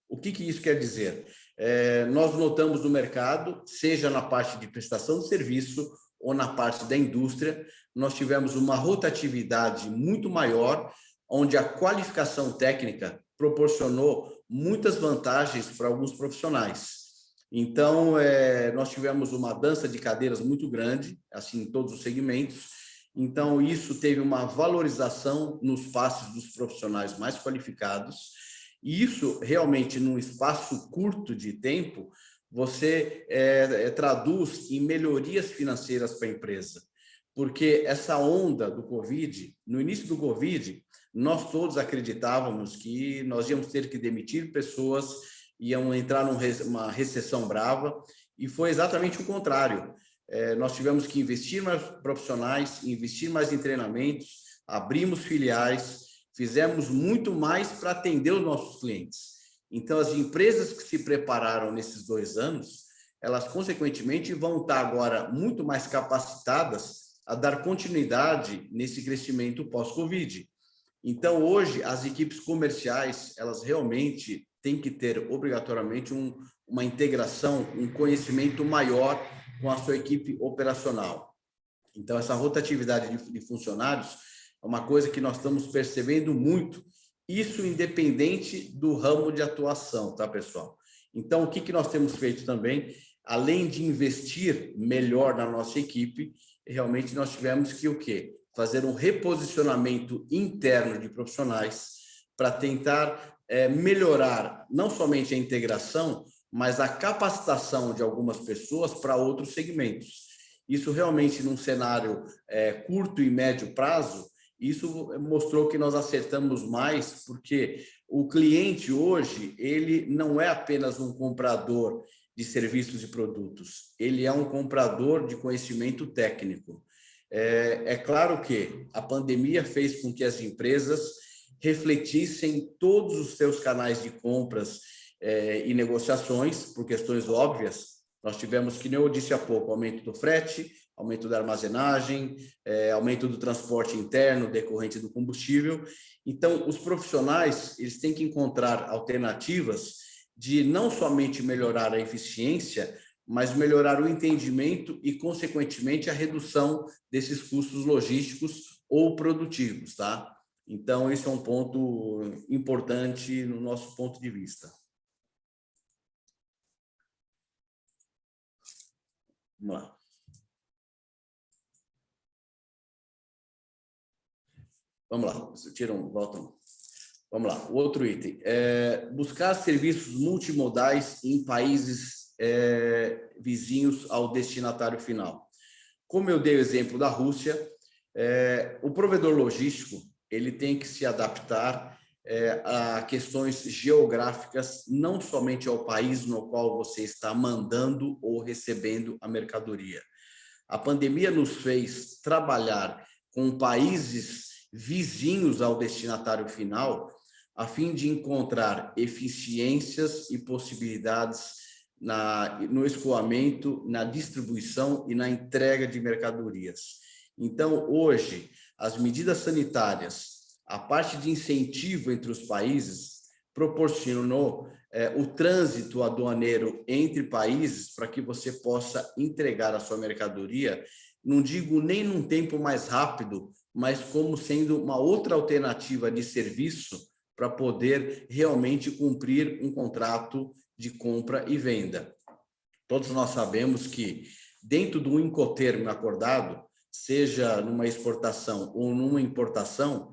Speaker 2: O que isso quer dizer? Nós notamos no mercado, seja na parte de prestação de serviço ou na parte da indústria, nós tivemos uma rotatividade muito maior, onde a qualificação técnica proporcionou muitas vantagens para alguns profissionais. Então, nós tivemos uma dança de cadeiras muito grande, assim, em todos os segmentos. Então, isso teve uma valorização nos passes dos profissionais mais qualificados. E isso, realmente, num espaço curto de tempo, você traduz em melhorias financeiras para a empresa. Porque essa onda do Covid, no início do Covid, nós todos acreditávamos que nós íamos ter que demitir pessoas, iam entrar numa recessão brava, e foi exatamente o contrário. Nós tivemos que investir mais profissionais, investir mais em treinamentos, abrimos filiais, fizemos muito mais para atender os nossos clientes. Então, as empresas que se prepararam nesses 2 anos, elas, consequentemente, vão estar agora muito mais capacitadas a dar continuidade nesse crescimento pós-Covid. Então, hoje, as equipes comerciais, elas realmente têm que ter, obrigatoriamente, uma integração, um conhecimento maior com a sua equipe operacional. Então, essa rotatividade de funcionários é uma coisa que nós estamos percebendo muito, isso independente do ramo de atuação, tá, pessoal? Então, o que nós temos feito também, além de investir melhor na nossa equipe, realmente nós tivemos que o quê? Fazer um reposicionamento interno de profissionais para tentar melhorar não somente a integração, mas a capacitação de algumas pessoas para outros segmentos. Isso realmente, num cenário curto e médio prazo, isso mostrou que nós acertamos mais, porque o cliente hoje, ele não é apenas um comprador de serviços e produtos, ele é um comprador de conhecimento técnico. É claro que a pandemia fez com que as empresas refletissem todos os seus canais de compras e negociações, por questões óbvias. Nós tivemos, que nem eu disse há pouco, aumento do frete, aumento da armazenagem, aumento do transporte interno decorrente do combustível. Então, os profissionais, eles têm que encontrar alternativas de não somente melhorar a eficiência, mas melhorar o entendimento e, consequentemente, a redução desses custos logísticos ou produtivos, tá? Então, esse é um ponto importante no nosso ponto de vista. Vamos lá. Vamos lá, tiram, voltam. Vamos lá, o outro item. Buscar serviços multimodais em países vizinhos ao destinatário final. Como eu dei o exemplo da Rússia, o provedor logístico ele tem que se adaptar a questões geográficas, não somente ao país no qual você está mandando ou recebendo a mercadoria. A pandemia nos fez trabalhar com países vizinhos ao destinatário final, a fim de encontrar eficiências e possibilidades no escoamento, na distribuição e na entrega de mercadorias. Então, hoje, as medidas sanitárias, a parte de incentivo entre os países, proporcionou o trânsito aduaneiro entre países para que você possa entregar a sua mercadoria, não digo nem num tempo mais rápido, mas como sendo uma outra alternativa de serviço para poder realmente cumprir um contrato de compra e venda. Todos nós sabemos que dentro do Incoterm acordado, seja numa exportação ou numa importação,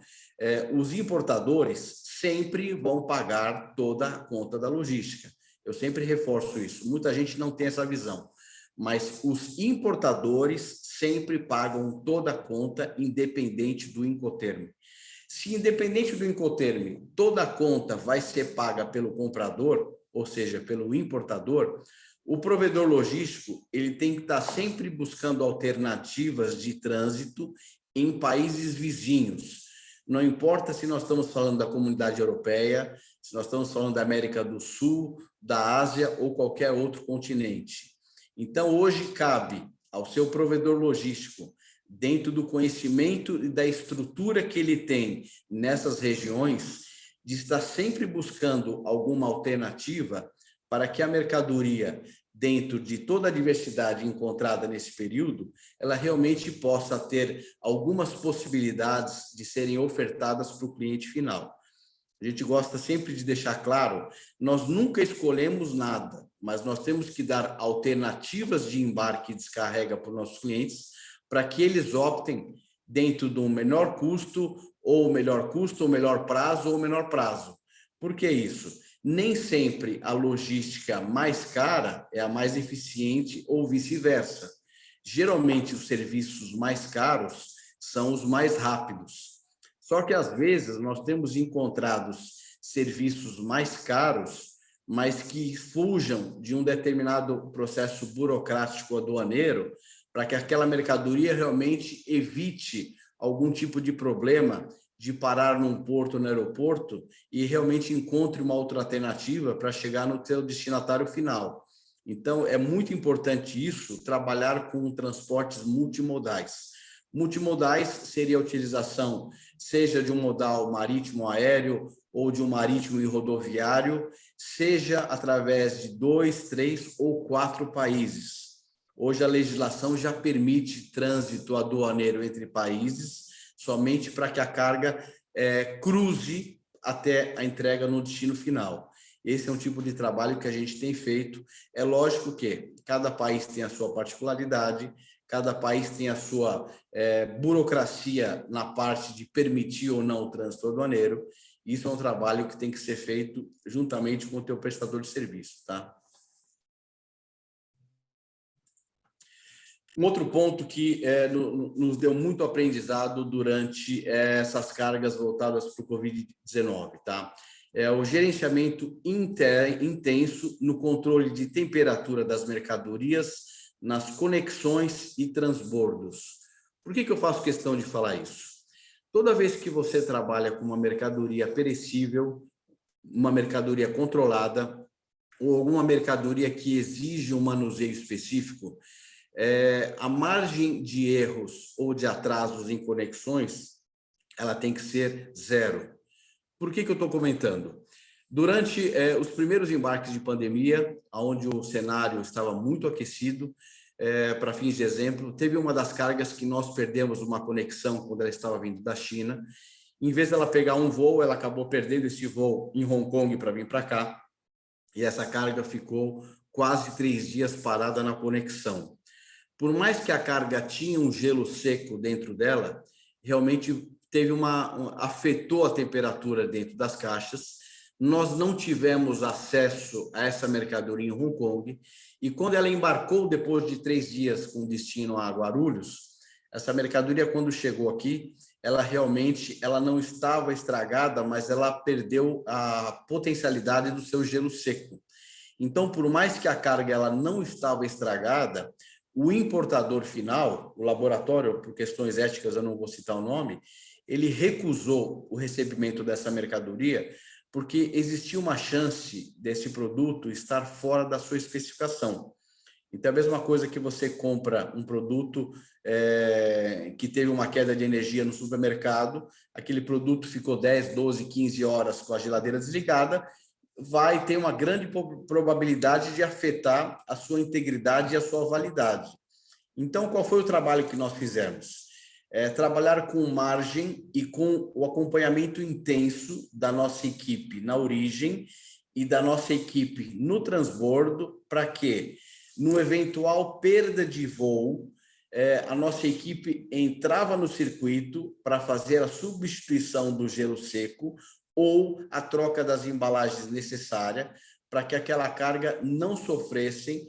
Speaker 2: os importadores sempre vão pagar toda a conta da logística. Eu sempre reforço isso. Muita gente não tem essa visão, mas os importadores sempre pagam toda a conta, independente do Incoterm. Se independente do Incoterm, toda a conta vai ser paga pelo comprador, ou seja, pelo importador, o provedor logístico ele tem que estar sempre buscando alternativas de trânsito em países vizinhos. Não importa se nós estamos falando da comunidade europeia, se nós estamos falando da América do Sul, da Ásia ou qualquer outro continente. Então, hoje cabe ao seu provedor logístico, dentro do conhecimento e da estrutura que ele tem nessas regiões, de estar sempre buscando alguma alternativa para que a mercadoria, dentro de toda a diversidade encontrada nesse período, ela realmente possa ter algumas possibilidades de serem ofertadas para o cliente final. A gente gosta sempre de deixar claro, nós nunca escolhemos nada, mas nós temos que dar alternativas de embarque e descarrega para os nossos clientes, para que eles optem dentro do menor custo, ou melhor prazo, ou menor prazo. Por que isso? Nem sempre a logística mais cara é a mais eficiente ou vice-versa. Geralmente, os serviços mais caros são os mais rápidos. Só que, às vezes, nós temos encontrado serviços mais caros, mas que fujam de um determinado processo burocrático aduaneiro, para que aquela mercadoria realmente evite algum tipo de problema de parar num porto ou no aeroporto e realmente encontre uma outra alternativa para chegar no seu destinatário final. Então, é muito importante isso, trabalhar com transportes multimodais. Multimodais seria a utilização, seja de um modal marítimo aéreo ou de um marítimo e rodoviário, seja através de 2, 3 ou 4 países. Hoje a legislação já permite trânsito aduaneiro entre países, somente para que a carga cruze até a entrega no destino final. Esse é um tipo de trabalho que a gente tem feito. É lógico que cada país tem a sua particularidade, cada país tem a sua burocracia na parte de permitir ou não o trânsito aduaneiro. Isso é um trabalho que tem que ser feito juntamente com o teu prestador de serviço, tá? Um outro ponto que nos deu muito aprendizado durante essas cargas voltadas para o Covid-19, tá? É o gerenciamento intenso no controle de temperatura das mercadorias, nas conexões e transbordos. Por que eu faço questão de falar isso? Toda vez que você trabalha com uma mercadoria perecível, uma mercadoria controlada, ou alguma mercadoria que exige um manuseio específico, a margem de erros ou de atrasos em conexões, ela tem que ser zero. Por que eu estou comentando? Durante os primeiros embarques de pandemia, onde o cenário estava muito aquecido, para fins de exemplo, teve uma das cargas que nós perdemos uma conexão quando ela estava vindo da China. Em vez dela pegar um voo, ela acabou perdendo esse voo em Hong Kong para vir para cá, e essa carga ficou quase 3 dias parada na conexão. Por mais que a carga tinha um gelo seco dentro dela, realmente afetou a temperatura dentro das caixas. Nós não tivemos acesso a essa mercadoria em Hong Kong, e quando ela embarcou depois de 3 dias com destino a Guarulhos, essa mercadoria, quando chegou aqui, ela não estava estragada, mas ela perdeu a potencialidade do seu gelo seco. Então, por mais que a carga ela não estava estragada, o importador final, o laboratório, por questões éticas eu não vou citar o nome, ele recusou o recebimento dessa mercadoria, porque existia uma chance desse produto estar fora da sua especificação. Então, é a mesma coisa que você compra um produto que teve uma queda de energia no supermercado, aquele produto ficou 10, 12, 15 horas com a geladeira desligada, vai ter uma grande probabilidade de afetar a sua integridade e a sua validade. Então, qual foi o trabalho que nós fizemos? Trabalhar com margem e com o acompanhamento intenso da nossa equipe na origem e da nossa equipe no transbordo, para que, no eventual perda de voo, a nossa equipe entrava no circuito para fazer a substituição do gelo seco ou a troca das embalagens necessária para que aquela carga não sofresse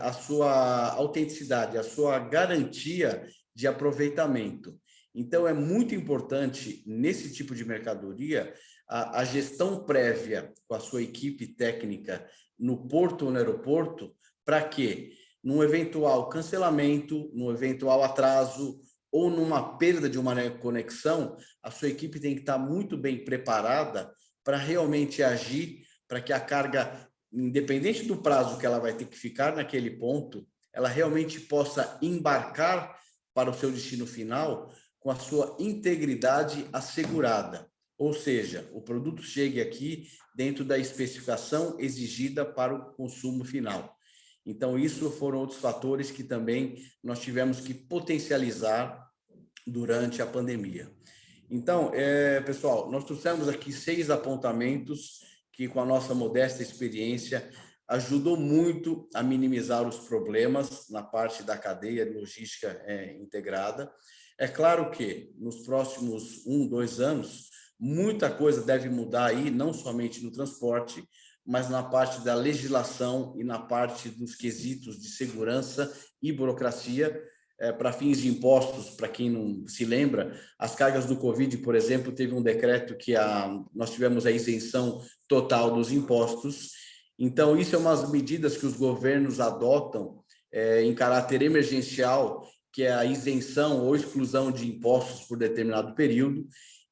Speaker 2: a sua autenticidade, a sua garantia de aproveitamento. Então, é muito importante, nesse tipo de mercadoria, a gestão prévia com a sua equipe técnica no porto ou no aeroporto, para que, num eventual cancelamento, num eventual atraso ou numa perda de uma conexão, a sua equipe tem que estar muito bem preparada para realmente agir, para que a carga, independente do prazo que ela vai ter que ficar naquele ponto, ela realmente possa embarcar para o seu destino final com a sua integridade assegurada. Ou seja, o produto chegue aqui dentro da especificação exigida para o consumo final. Então, isso foram outros fatores que também nós tivemos que potencializar durante a pandemia. Então, pessoal, nós trouxemos aqui 6 apontamentos que, com a nossa modesta experiência, ajudou muito a minimizar os problemas na parte da cadeia de logística integrada. É claro que, nos próximos 1, 2 anos, muita coisa deve mudar aí, não somente no transporte, mas na parte da legislação e na parte dos quesitos de segurança e burocracia, para fins de impostos. Para quem não se lembra, as cargas do Covid, por exemplo, teve um decreto que nós tivemos a isenção total dos impostos. Então, isso é umas medidas que os governos adotam em caráter emergencial, que é a isenção ou exclusão de impostos por determinado período.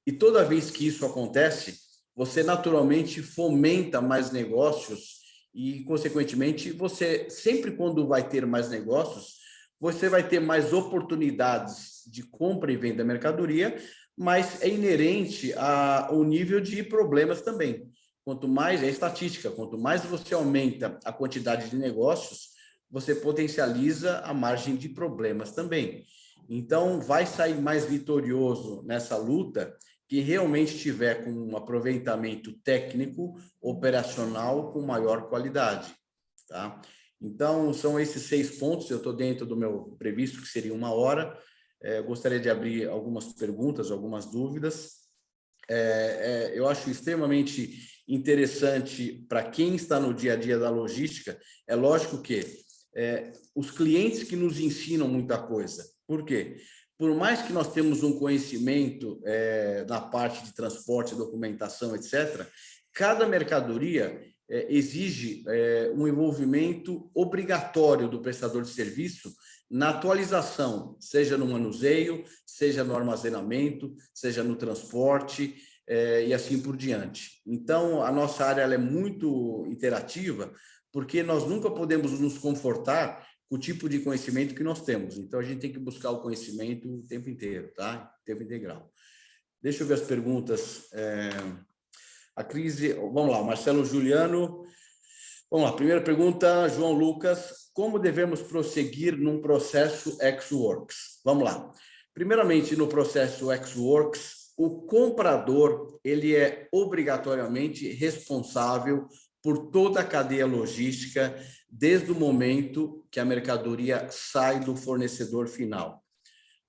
Speaker 2: E toda vez que isso acontece, você naturalmente fomenta mais negócios e, consequentemente, você sempre quando vai ter mais negócios, você vai ter mais oportunidades de compra e venda da mercadoria, mas é inerente ao nível de problemas também. Quanto mais, é estatística, quanto mais você aumenta a quantidade de negócios, você potencializa a margem de problemas também. Então, vai sair mais vitorioso nessa luta que realmente tiver com um aproveitamento técnico, operacional, com maior qualidade, tá? Então, são esses 6 pontos, eu estou dentro do meu previsto, que seria 1 hora. Gostaria de abrir algumas perguntas, algumas dúvidas. Eu acho extremamente interessante para quem está no dia a dia da logística. É lógico que os clientes que nos ensinam muita coisa. Por quê? Por mais que nós temos um conhecimento na parte de transporte, documentação, etc., cada mercadoria exige um envolvimento obrigatório do prestador de serviço na atualização, seja no manuseio, seja no armazenamento, seja no transporte e assim por diante. Então, a nossa área ela é muito interativa, porque nós nunca podemos nos confortar com o tipo de conhecimento que nós temos. Então, a gente tem que buscar o conhecimento o tempo inteiro, tá? Tempo integral. Deixa eu ver as perguntas. A crise... Vamos lá, Marcelo Juliano. Vamos lá, primeira pergunta, João Lucas. Como devemos prosseguir num processo ex-works? Vamos lá. Primeiramente, no processo ex-works, o comprador ele é obrigatoriamente responsável por toda a cadeia logística, desde o momento que a mercadoria sai do fornecedor final.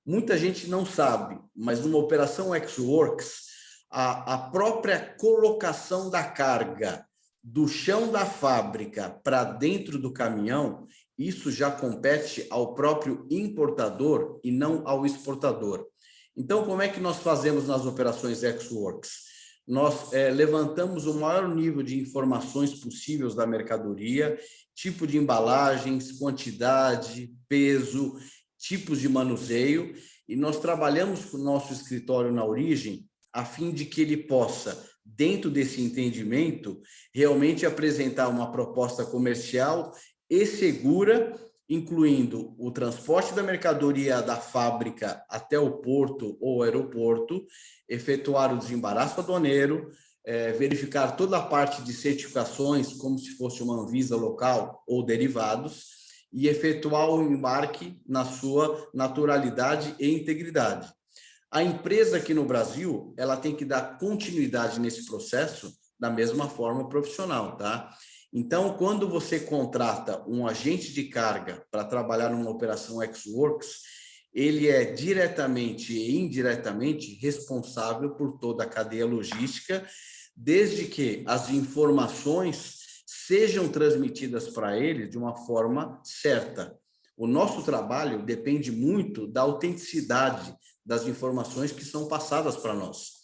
Speaker 2: Muita gente não sabe, mas numa operação ex-works, a própria colocação da carga do chão da fábrica para dentro do caminhão, isso já compete ao próprio importador e não ao exportador. Então, como é que nós fazemos nas operações ex-works? Nós levantamos o maior nível de informações possíveis da mercadoria, tipo de embalagens, quantidade, peso, tipos de manuseio, e nós trabalhamos com o nosso escritório na origem a fim de que ele possa dentro desse entendimento, realmente apresentar uma proposta comercial e segura, incluindo o transporte da mercadoria da fábrica até o porto ou aeroporto, efetuar o desembaraço aduaneiro, verificar toda a parte de certificações, como se fosse uma Anvisa local ou derivados, e efetuar o embarque na sua naturalidade e integridade. A empresa aqui no Brasil, ela tem que dar continuidade nesse processo da mesma forma profissional, tá? Então, quando você contrata um agente de carga para trabalhar numa operação ex-works, ele é diretamente e indiretamente responsável por toda a cadeia logística, desde que as informações sejam transmitidas para ele de uma forma certa. O nosso trabalho depende muito da autenticidade das informações que são passadas para nós.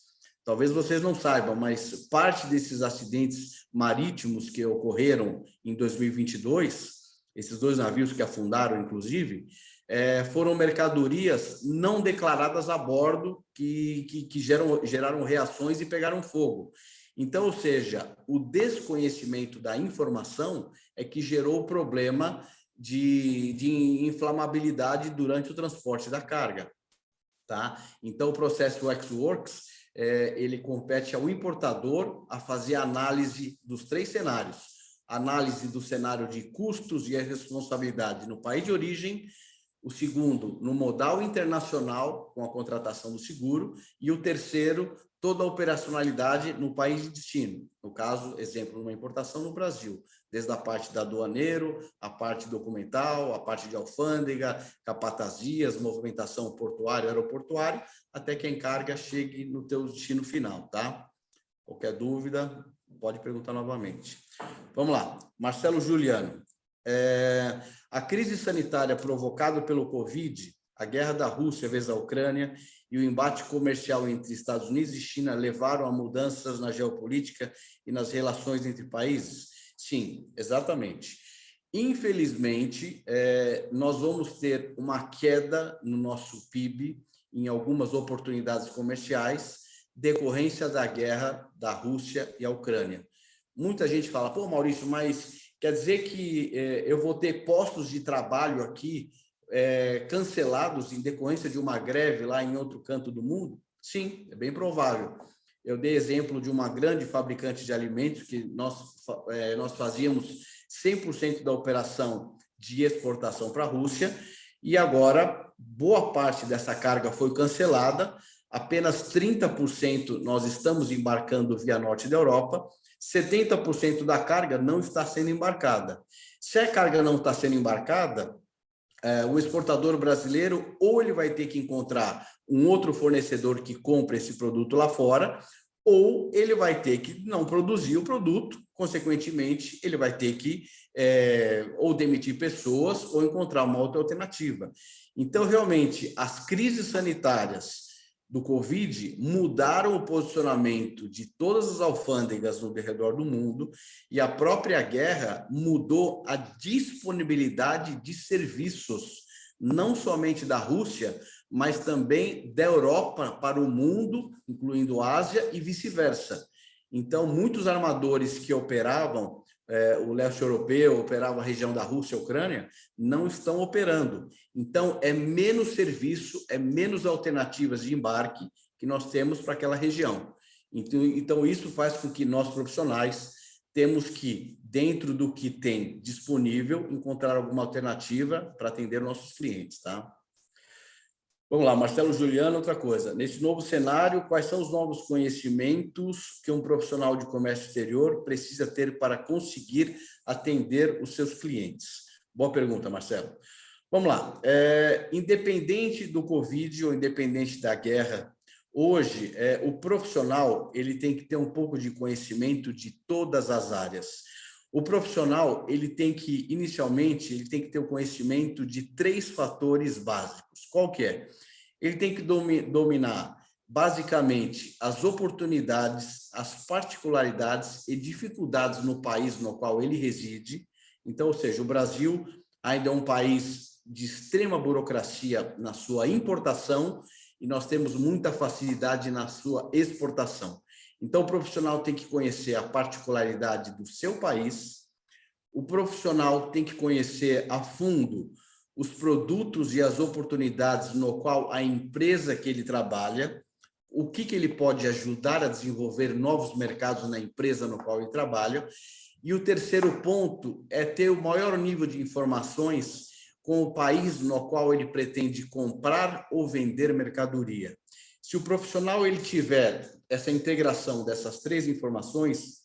Speaker 2: Talvez vocês não saibam, mas parte desses acidentes marítimos que ocorreram em 2022, esses 2 navios que afundaram, inclusive, foram mercadorias não declaradas a bordo que geraram reações e pegaram fogo. Então, ou seja, o desconhecimento da informação é que gerou o problema de inflamabilidade durante o transporte da carga. Tá? Então, o processo ex-works, ele compete ao importador a fazer a análise dos 3 cenários. Análise do cenário de custos e a responsabilidade no país de origem, o segundo, no modal internacional, com a contratação do seguro, e o terceiro, toda a operacionalidade no país de destino. No caso, exemplo, numa importação no Brasil, desde a parte da aduaneiro, a parte documental, a parte de alfândega, capatazias, movimentação portuária, aeroportuária, até que a encarga chegue no teu destino final, tá? Qualquer dúvida, pode perguntar novamente. Vamos lá, Marcelo Juliano. A crise sanitária provocada pelo Covid, a guerra da Rússia vis à Ucrânia e o embate comercial entre Estados Unidos e China levaram a mudanças na geopolítica e nas relações entre países? Sim, exatamente. Infelizmente, nós vamos ter uma queda no nosso PIB em algumas oportunidades comerciais, decorrência da guerra da Rússia e a Ucrânia. Muita gente fala, pô, Maurício, mas quer dizer que eu vou ter postos de trabalho aqui cancelados em decorrência de uma greve lá em outro canto do mundo? Sim, é bem provável. Eu dei exemplo de uma grande fabricante de alimentos que nós fazíamos 100% da operação de exportação para a Rússia e agora boa parte dessa carga foi cancelada, apenas 30% nós estamos embarcando via norte da Europa, 70% da carga não está sendo embarcada. Se a carga não está sendo embarcada, o exportador brasileiro ou ele vai ter que encontrar um outro fornecedor que compre esse produto lá fora, ou ele vai ter que não produzir o produto, consequentemente, ele vai ter que ou demitir pessoas ou encontrar uma outra alternativa. Então, realmente, as crises sanitárias do Covid mudaram o posicionamento de todas as alfândegas no redor do mundo e a própria guerra mudou a disponibilidade de serviços, não somente da Rússia, mas também da Europa para o mundo, incluindo a Ásia e vice-versa. Então, muitos armadores que operavam, o leste europeu operava a região da Rússia e Ucrânia, não estão operando. Então, é menos serviço, é menos alternativas de embarque que nós temos para aquela região. Então, isso faz com que nós, profissionais, temos que, dentro do que tem disponível, encontrar alguma alternativa para atender nossos clientes, tá? Vamos lá, Marcelo Juliano, outra coisa. Nesse novo cenário, quais são os novos conhecimentos que um profissional de comércio exterior precisa ter para conseguir atender os seus clientes? Boa pergunta, Marcelo. Vamos lá. Independente do Covid ou independente da guerra, hoje, o profissional ele tem que ter um pouco de conhecimento de todas as áreas. O profissional, ele tem que, inicialmente, ele tem que ter o conhecimento de 3 fatores básicos. Qual que é? Ele tem que dominar, basicamente, as oportunidades, as particularidades e dificuldades no país no qual ele reside. Então, ou seja, o Brasil ainda é um país de extrema burocracia na sua importação e nós temos muita facilidade na sua exportação. Então, o profissional tem que conhecer a particularidade do seu país, o profissional tem que conhecer a fundo os produtos e as oportunidades no qual a empresa que ele trabalha, o que ele pode ajudar a desenvolver novos mercados na empresa no qual ele trabalha. E o terceiro ponto é ter o maior nível de informações com o país no qual ele pretende comprar ou vender mercadoria. Se o profissional ele tiver essa integração dessas três informações,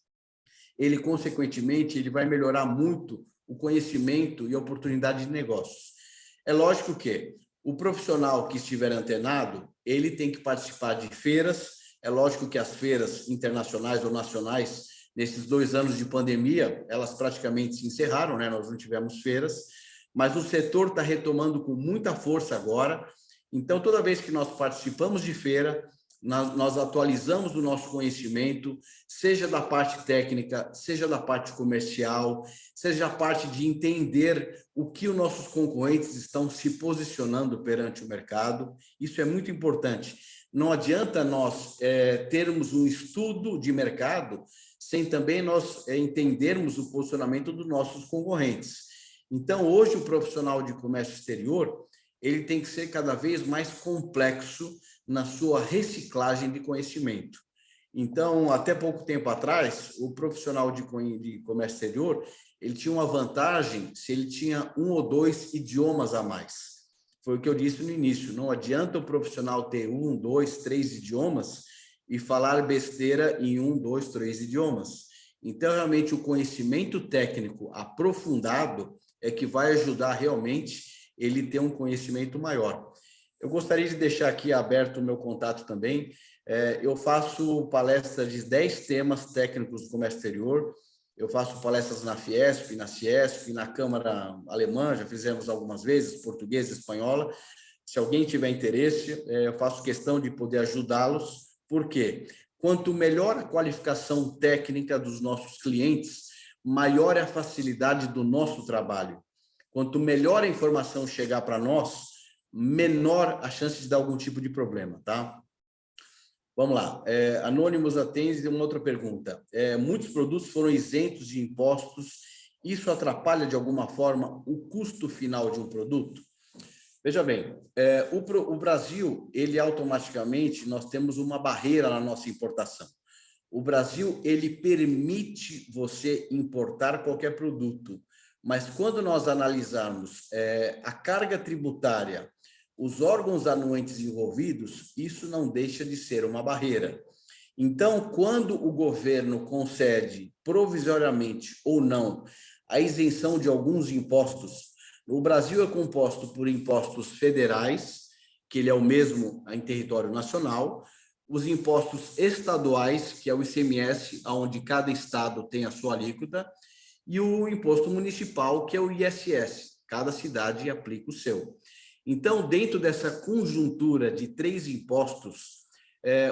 Speaker 2: ele, consequentemente, ele vai melhorar muito o conhecimento e a oportunidade de negócios. É lógico que o profissional que estiver antenado, ele tem que participar de feiras. É lógico que as feiras internacionais ou nacionais, nesses 2 anos de pandemia, elas praticamente se encerraram, né? Nós não tivemos feiras, mas o setor está retomando com muita força agora. Então, toda vez que nós participamos de feira, nós atualizamos o nosso conhecimento, seja da parte técnica, seja da parte comercial, seja a parte de entender o que os nossos concorrentes estão se posicionando perante o mercado. Isso é muito importante. Não adianta nós termos um estudo de mercado sem também nós entendermos o posicionamento dos nossos concorrentes. Então, hoje, o profissional de comércio exterior, ele tem que ser cada vez mais complexo na sua reciclagem de conhecimento. Então, até pouco tempo atrás, o profissional de comércio exterior, ele tinha uma vantagem se ele tinha 1 ou 2 idiomas a mais. Foi o que eu disse no início, não adianta o profissional ter 1, 2, 3 idiomas e falar besteira em 1, 2, 3 idiomas. Então, realmente, o conhecimento técnico aprofundado é que vai ajudar realmente ele ter um conhecimento maior. Eu gostaria de deixar aqui aberto o meu contato também. Eu faço palestras de 10 temas técnicos do comércio exterior. Eu faço palestras na Fiesp, na Ciesp, na Câmara Alemã, já fizemos algumas vezes, portuguesa, espanhola. Se alguém tiver interesse, eu faço questão de poder ajudá-los. Por quê? Quanto melhor a qualificação técnica dos nossos clientes, maior é a facilidade do nosso trabalho. Quanto melhor a informação chegar para nós, menor a chance de dar algum tipo de problema, tá? Vamos lá. Anônimos atende uma outra pergunta. Muitos produtos foram isentos de impostos. Isso atrapalha, de alguma forma, o custo final de um produto? Veja bem, o Brasil, ele automaticamente, nós temos uma barreira na nossa importação. O Brasil, ele permite você importar qualquer produto, mas quando nós analisarmos a carga tributária, os órgãos anuentes envolvidos, isso não deixa de ser uma barreira. Então, quando o governo concede provisoriamente ou não a isenção de alguns impostos, o Brasil é composto por impostos federais, que ele é o mesmo em território nacional, os impostos estaduais, que é o ICMS, onde cada estado tem a sua alíquota, e o imposto municipal, que é o ISS. Cada cidade aplica o seu. Então, dentro dessa conjuntura de 3 impostos,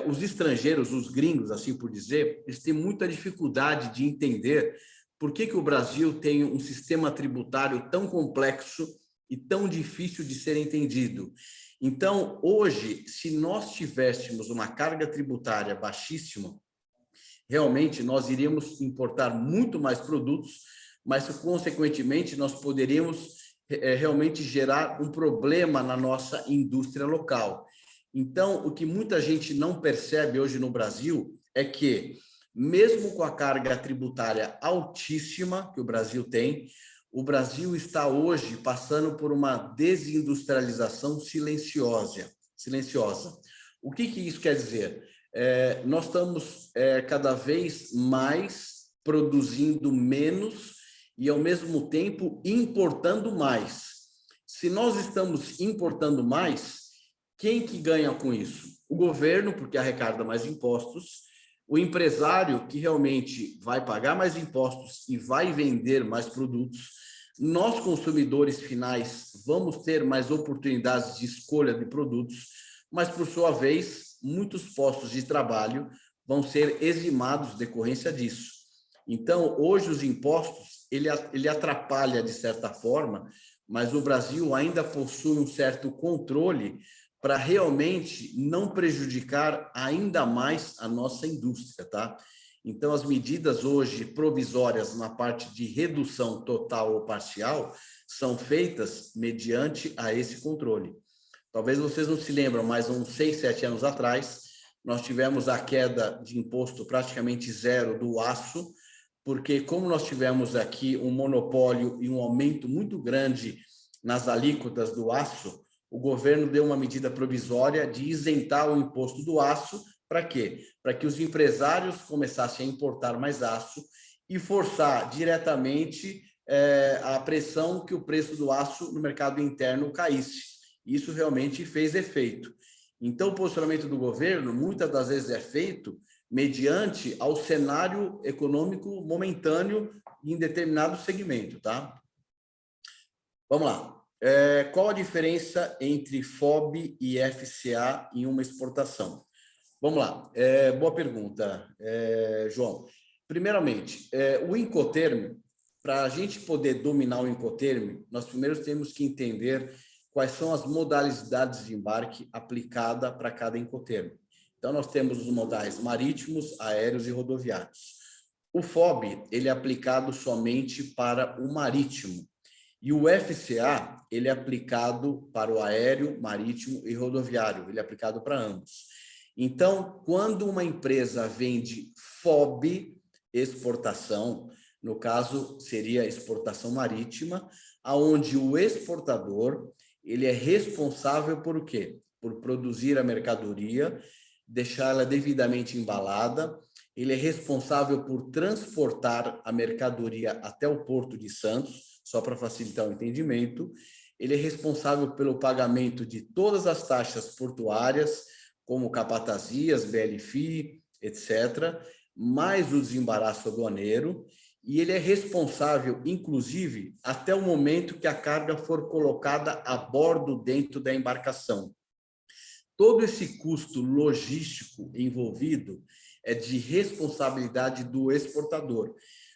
Speaker 2: os estrangeiros, os gringos, assim por dizer, eles têm muita dificuldade de entender por que o Brasil tem um sistema tributário tão complexo e tão difícil de ser entendido. Então, hoje, se nós tivéssemos uma carga tributária baixíssima, realmente nós iríamos importar muito mais produtos, mas, consequentemente, nós poderíamos realmente gerar um problema na nossa indústria local. Então, o que muita gente não percebe hoje no Brasil é que, mesmo com a carga tributária altíssima que o Brasil tem, o Brasil está hoje passando por uma desindustrialização silenciosa. O que isso quer dizer? Nós estamos cada vez mais produzindo menos e, ao mesmo tempo, importando mais. Se nós estamos importando mais, quem que ganha com isso? O governo, porque arrecada mais impostos, o empresário, que realmente vai pagar mais impostos e vai vender mais produtos. Nós, consumidores finais, vamos ter mais oportunidades de escolha de produtos, mas, por sua vez, muitos postos de trabalho vão ser eximados decorrência disso. Então, hoje, os impostos, ele atrapalha de certa forma, mas o Brasil ainda possui um certo controle para realmente não prejudicar ainda mais a nossa indústria, tá? Então, as medidas hoje provisórias na parte de redução total ou parcial são feitas mediante a esse controle. Talvez vocês não se lembram, mas uns 6, 7 anos atrás, nós tivemos a queda de imposto praticamente zero do aço, porque como nós tivemos aqui um monopólio e um aumento muito grande nas alíquotas do aço, o governo deu uma medida provisória de isentar o imposto do aço. Para quê? Para que os empresários começassem a importar mais aço e forçar diretamente a pressão que o preço do aço no mercado interno caísse. Isso realmente fez efeito. Então, o posicionamento do governo, muitas das vezes, é feito mediante ao cenário econômico momentâneo em determinado segmento, tá? Vamos lá. Qual a diferença entre FOB e FCA em uma exportação? Vamos lá. Boa pergunta, João. Primeiramente, o Incoterm, para a gente poder dominar o Incoterm, nós primeiro temos que entender quais são as modalidades de embarque aplicada para cada Incoterm. Então, nós temos os modais marítimos, aéreos e rodoviários. O FOB, ele é aplicado somente para o marítimo. E o FCA, ele é aplicado para o aéreo, marítimo e rodoviário. Ele é aplicado para ambos. Então, quando uma empresa vende FOB, exportação, no caso, seria exportação marítima, aonde o exportador, ele é responsável por o quê? Por produzir a mercadoria, deixá-la devidamente embalada, ele é responsável por transportar a mercadoria até o Porto de Santos, só para facilitar o entendimento, ele é responsável pelo pagamento de todas as taxas portuárias, como capatazias, BLFI, etc., mais o desembaraço aduaneiro, e ele é responsável, inclusive, até o momento que a carga for colocada a bordo dentro da embarcação. Todo esse custo logístico envolvido é de responsabilidade do exportador.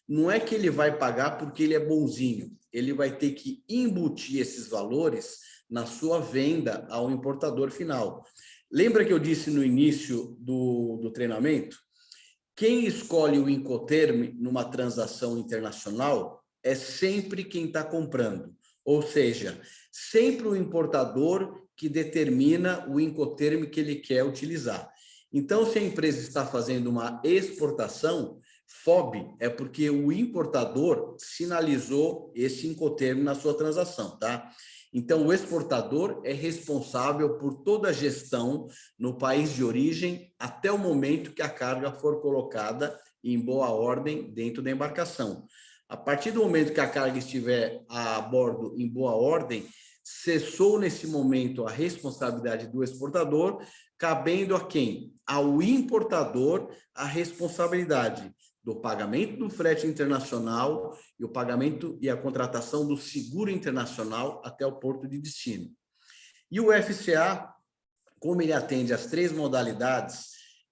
Speaker 2: Não é que ele vai pagar porque ele é bonzinho, ele vai ter que embutir esses valores na sua venda ao importador final. Lembra que eu disse no início do treinamento? Quem escolhe o Incoterm numa transação internacional é sempre quem está comprando. Ou seja, sempre o importador que determina o Incoterm que ele quer utilizar. Então, se a empresa está fazendo uma exportação, FOB é porque o importador sinalizou esse Incoterm na sua transação, tá? Então, o exportador é responsável por toda a gestão no país de origem até o momento que a carga for colocada em boa ordem dentro da embarcação. A partir do momento que a carga estiver a bordo em boa ordem, cessou nesse momento a responsabilidade do exportador, cabendo a quem? Ao importador a responsabilidade do pagamento do frete internacional e o pagamento e a contratação do seguro internacional até o porto de destino. E o FCA, como ele atende às 3 modalidades,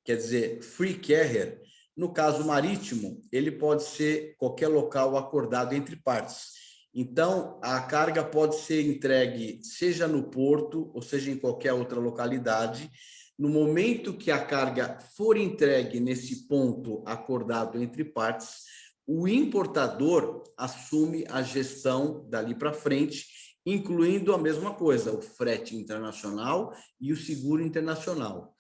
Speaker 2: quer dizer, free carrier, no caso marítimo, ele pode ser qualquer local acordado entre partes. Então, a carga pode ser entregue seja no porto ou seja em qualquer outra localidade. No momento que a carga for entregue nesse ponto acordado entre partes, o importador assume a gestão dali para frente, incluindo a mesma coisa, o frete internacional e o seguro internacional.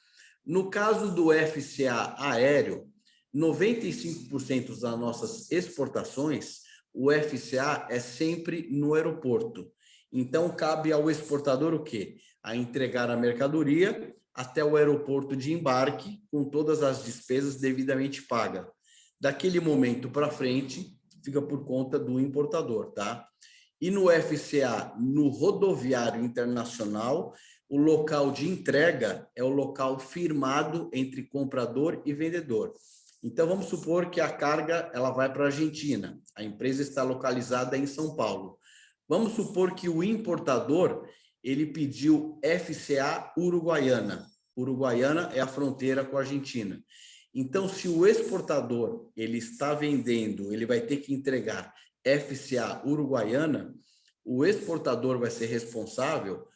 Speaker 2: No caso do FCA aéreo, 95% das nossas exportações, o FCA é sempre no aeroporto. Então, cabe ao exportador o quê? A entregar a mercadoria até o aeroporto de embarque, com todas as despesas devidamente pagas. Daquele momento para frente, fica por conta do importador, tá? E no FCA, no rodoviário internacional, o local de entrega é o local firmado entre comprador e vendedor. Então, vamos supor que a carga ela vai para a Argentina, a empresa está localizada em São Paulo. Vamos supor que o importador ele pediu FCA Uruguaiana. Uruguaiana é a fronteira com a Argentina. Então, se o exportador ele está vendendo, ele vai ter que entregar FCA Uruguaiana, o exportador vai ser responsável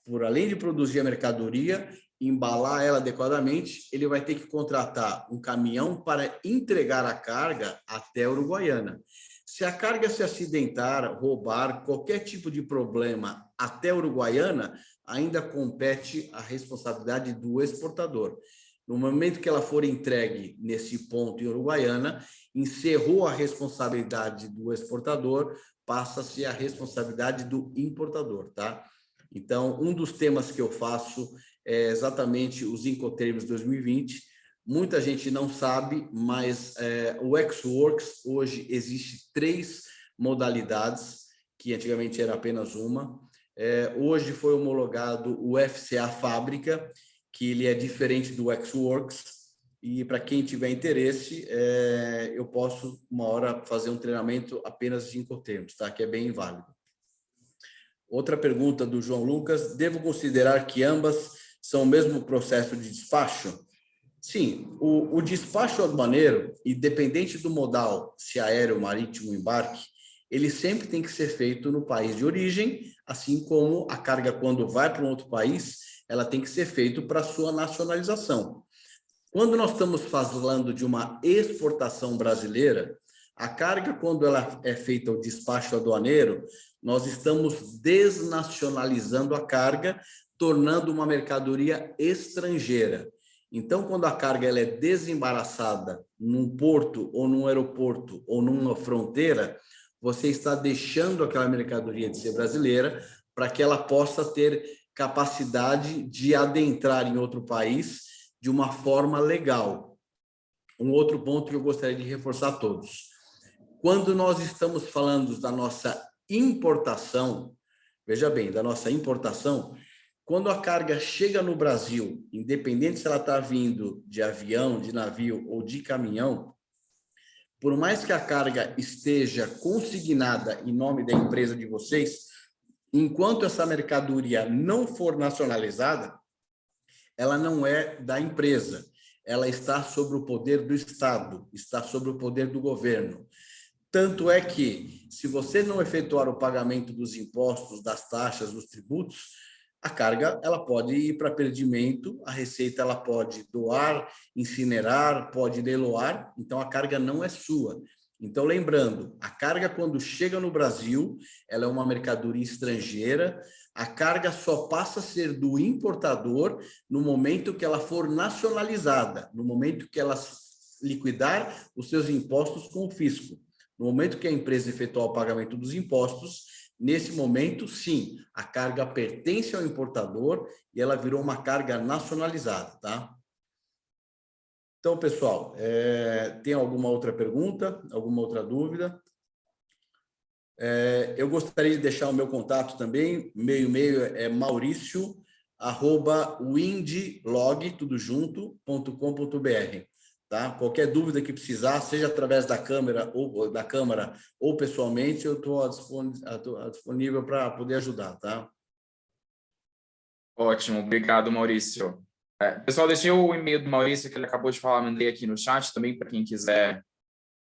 Speaker 2: por além de produzir a mercadoria, embalar ela adequadamente, ele vai ter que contratar um caminhão para entregar a carga até a Uruguaiana. Se a carga se acidentar, roubar, qualquer tipo de problema até a Uruguaiana, ainda compete a responsabilidade do exportador. No momento que ela for entregue nesse ponto em Uruguaiana, encerrou a responsabilidade do exportador, passa-se a responsabilidade do importador, tá? Então, um dos temas que eu faço é exatamente os Incoterms 2020. Muita gente não sabe, mas o Ex-Works, hoje, existe 3 modalidades, que antigamente era apenas uma. Hoje foi homologado o FCA Fábrica, que ele é diferente do Ex-Works, e para quem tiver interesse, eu posso, uma hora, fazer um treinamento apenas de Incoterms, tá? Que é bem válido. Outra pergunta do João Lucas: devo considerar que ambas são o mesmo processo de despacho? Sim, o despacho aduaneiro, independente do modal, se aéreo, marítimo, embarque, ele sempre tem que ser feito no país de origem, assim como a carga, quando vai para um outro país, ela tem que ser feita para sua nacionalização. Quando nós estamos falando de uma exportação brasileira, a carga, quando ela é feita o despacho aduaneiro, nós estamos desnacionalizando a carga, tornando uma mercadoria estrangeira. Então, quando a carga ela é desembaraçada num porto ou num aeroporto ou numa fronteira, você está deixando aquela mercadoria de ser brasileira para que ela possa ter capacidade de adentrar em outro país de uma forma legal. Um outro ponto que eu gostaria de reforçar a todos: quando nós estamos falando da nossa importação, veja bem, da nossa importação, quando a carga chega no Brasil, independente se ela está vindo de avião, de navio ou de caminhão, por mais que a carga esteja consignada em nome da empresa de vocês, enquanto essa mercadoria não for nacionalizada, ela não é da empresa, ela está sob o poder do Estado, está sob o poder do governo. Tanto é que, se você não efetuar o pagamento dos impostos, das taxas, dos tributos, a carga ela pode ir para perdimento, a Receita ela pode doar, incinerar, pode leiloar, então a carga não é sua. Então, lembrando, a carga, quando chega no Brasil, ela é uma mercadoria estrangeira, a carga só passa a ser do importador no momento que ela for nacionalizada, no momento que ela liquidar os seus impostos com o fisco. No momento que a empresa efetuar o pagamento dos impostos, nesse momento, sim, a carga pertence ao importador e ela virou uma carga nacionalizada, tá? Então, pessoal, tem alguma outra pergunta, alguma outra dúvida? Eu gostaria de deixar o meu contato também, meu e-mail é mauricio@windlog, tudo junto.com.br. Tá? Qualquer dúvida que precisar, seja através da câmera ou pessoalmente, eu estou disponível para poder ajudar, tá?
Speaker 1: Ótimo, obrigado, Maurício. Pessoal, deixei o e-mail do Maurício, que ele acabou de falar, mandei aqui no chat também, para quem quiser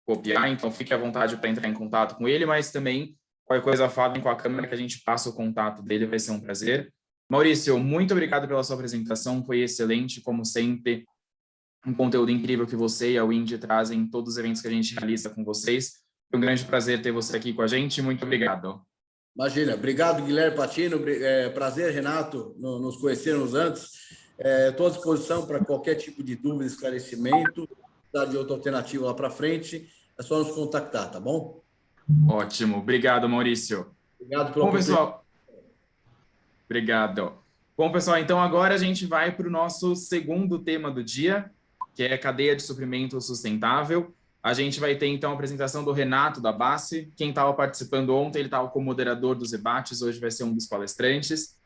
Speaker 1: copiar, então fique à vontade para entrar em contato com ele, mas também qualquer coisa falem com a câmera que a gente passa o contato dele, vai ser um prazer. Maurício, muito obrigado pela sua apresentação, foi excelente, como sempre, um conteúdo incrível que você e a Wind trazem em todos os eventos que a gente realiza com vocês. Foi um grande prazer ter você aqui com a gente, muito obrigado.
Speaker 2: Imagina, obrigado, Guilherme Patino, prazer, Renato, nos conhecermos antes. Estou à disposição para qualquer tipo de dúvida, esclarecimento, de outra alternativa lá para frente, é só nos contactar, tá bom?
Speaker 1: Ótimo, obrigado, Maurício.
Speaker 2: Obrigado pela
Speaker 1: oportunidade. Pessoal, obrigado. Bom, pessoal, então agora a gente vai para o nosso segundo tema do dia, que é cadeia de suprimento sustentável. A gente vai ter, então, a apresentação do Renato, da BASF. Quem estava participando ontem, ele estava como moderador dos debates, hoje vai ser um dos palestrantes.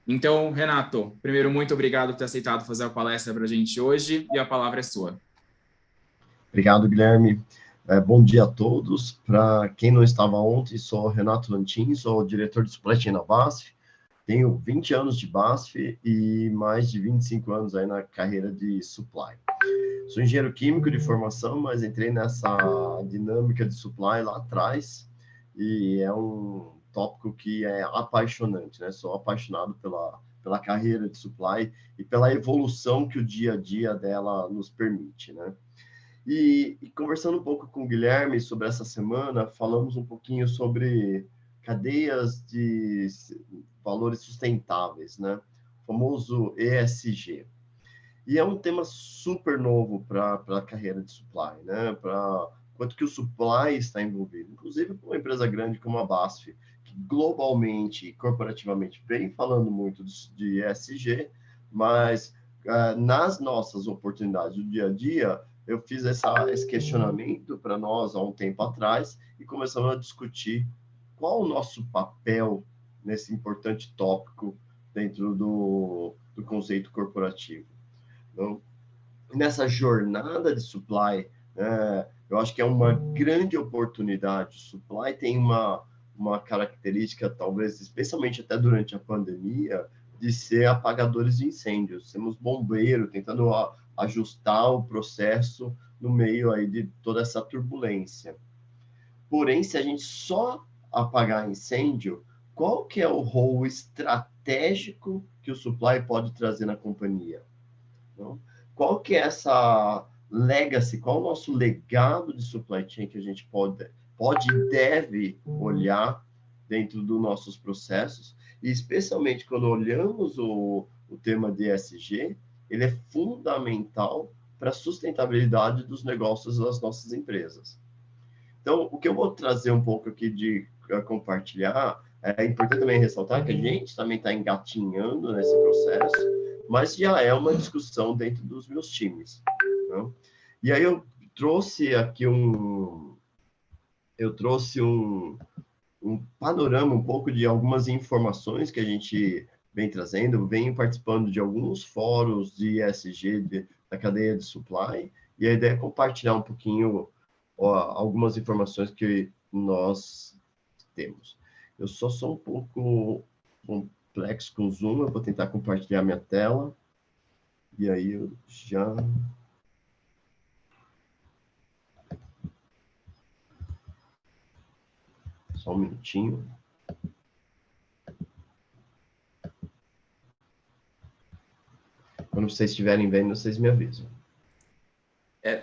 Speaker 1: Então, Renato, primeiro, muito obrigado por ter aceitado fazer a palestra para a gente hoje, e a palavra é sua.
Speaker 3: Obrigado, Guilherme. Bom dia a todos. Para quem não estava ontem, sou Renato Lantin, sou diretor de supply chain na BASF. Tenho 20 anos de BASF e mais de 25 anos aí na carreira de supply. Sou engenheiro químico de formação, mas entrei nessa dinâmica de supply lá atrás e é um tópico que é apaixonante, né? Sou apaixonado pela pela carreira de supply e pela evolução que o dia a dia dela nos permite, né? E conversando um pouco com o Guilherme sobre essa semana, falamos um pouquinho sobre cadeias de valores sustentáveis, né? O famoso ESG. E é um tema super novo para a carreira de supply, né? Para quanto que o supply está envolvido, inclusive com uma empresa grande como a BASF, que globalmente e corporativamente vem falando muito de ESG, mas nas nossas oportunidades do dia a dia, eu fiz esse questionamento para nós há um tempo atrás e começamos a discutir qual o nosso papel nesse importante tópico dentro do conceito corporativo. Então, nessa jornada de supply, eu acho que é uma grande oportunidade. O supply tem uma característica, talvez, especialmente até durante a pandemia, de ser apagadores de incêndios. Temos bombeiro tentando ajustar o processo no meio aí de toda essa turbulência. Porém, se a gente só apagar incêndio, qual que é o rol estratégico que o supply pode trazer na companhia? Então, qual que é essa legacy, qual o nosso legado de supply chain que a gente pode e deve olhar dentro dos nossos processos, e especialmente quando olhamos o tema de ESG, ele é fundamental para a sustentabilidade dos negócios das nossas empresas. Então, o que eu vou trazer um pouco aqui de compartilhar, é importante também ressaltar que a gente também está engatinhando nesse processo, mas já é uma discussão dentro dos meus times. Né? E aí eu trouxe aqui um panorama um pouco de algumas informações que a gente vem trazendo, venho participando de alguns fóruns de ESG da cadeia de supply, e a ideia é compartilhar um pouquinho algumas informações que nós temos. Eu só sou um pouco complexo com o Zoom, eu vou tentar compartilhar minha tela, e aí eu já... Só um minutinho. Quando vocês estiverem vendo, vocês me avisam.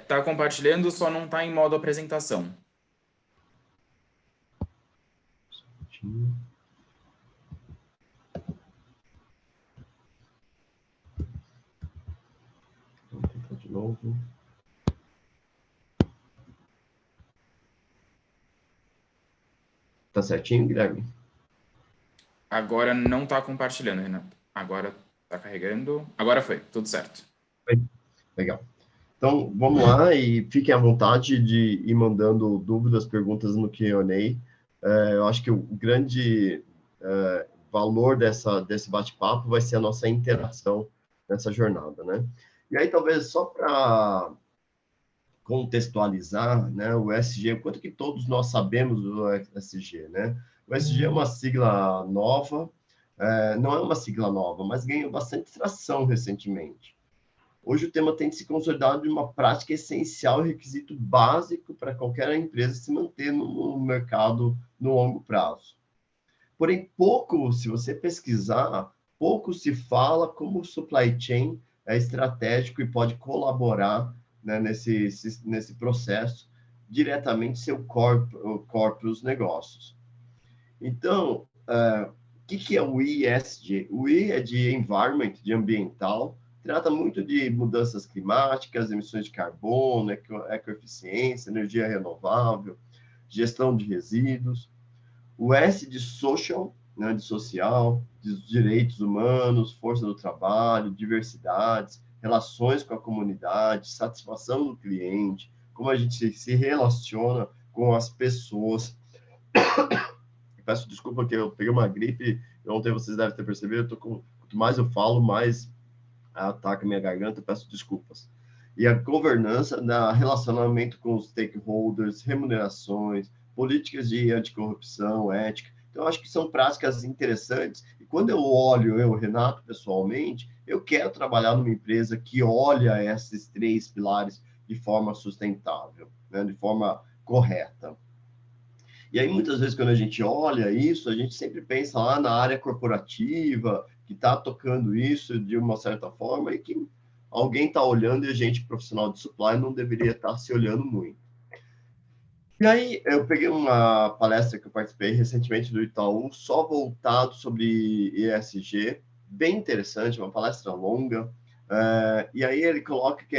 Speaker 1: Tá compartilhando, só não está em modo apresentação.
Speaker 3: Vamos tentar de novo. Tá certinho, Guilherme?
Speaker 1: Agora não está compartilhando, Renato. Agora está carregando. Agora foi, tudo certo.
Speaker 3: Legal. Então, vamos lá e fiquem à vontade de ir mandando dúvidas, perguntas no Q&A. Eu acho que o grande valor desse bate-papo vai ser a nossa interação nessa jornada, né? E aí, talvez, só para contextualizar, né, o ESG, o quanto que todos nós sabemos do ESG, né? O ESG é uma sigla nova, não é uma sigla nova, mas ganhou bastante tração recentemente. Hoje o tema tem se consolidado de uma prática essencial e requisito básico para qualquer empresa se manter no mercado no longo prazo. Porém, se você pesquisar, pouco se fala como o supply chain é estratégico e pode colaborar, né, nesse processo diretamente seu core para os negócios. Então, o que é o ESG? O E é de environment, de ambiental, trata muito de mudanças climáticas, emissões de carbono, ecoeficiência, energia renovável, gestão de resíduos. O S de social, né, de social, de direitos humanos, força do trabalho, diversidades, relações com a comunidade, satisfação do cliente, como a gente se relaciona com as pessoas. Peço desculpa que eu peguei uma gripe, ontem vocês devem ter percebido, quanto mais eu falo, mais ataca minha garganta, peço desculpas. E a governança, relacionamento com os stakeholders, remunerações, políticas de anticorrupção, ética. Então, acho que são práticas interessantes. E quando eu, Renato, pessoalmente, eu quero trabalhar numa empresa que olha esses 3 pilares de forma sustentável, né, de forma correta. E aí, muitas vezes, quando a gente olha isso, a gente sempre pensa lá na área corporativa, que está tocando isso de uma certa forma e que alguém está olhando e a gente, profissional de supply, não deveria estar se olhando muito. E aí, eu peguei uma palestra que eu participei recentemente do Itaú, só voltado sobre ESG, bem interessante, uma palestra longa. E aí ele coloca que,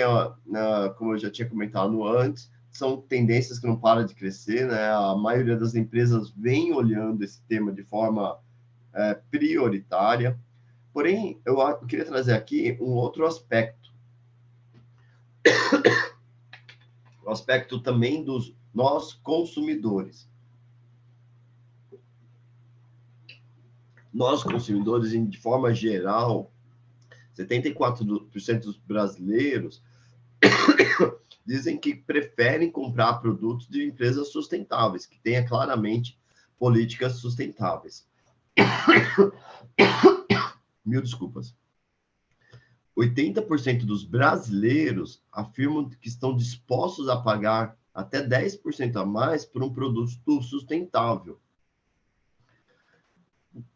Speaker 3: como eu já tinha comentado antes, são tendências que não param de crescer, né? A maioria das empresas vem olhando esse tema de forma prioritária. Porém, eu queria trazer aqui um outro aspecto. O aspecto também dos nós consumidores. Nós consumidores, de forma geral, 74% dos brasileiros dizem que preferem comprar produtos de empresas sustentáveis, que tenha claramente políticas sustentáveis. Mil desculpas. 80% dos brasileiros afirmam que estão dispostos a pagar até 10% a mais por um produto sustentável.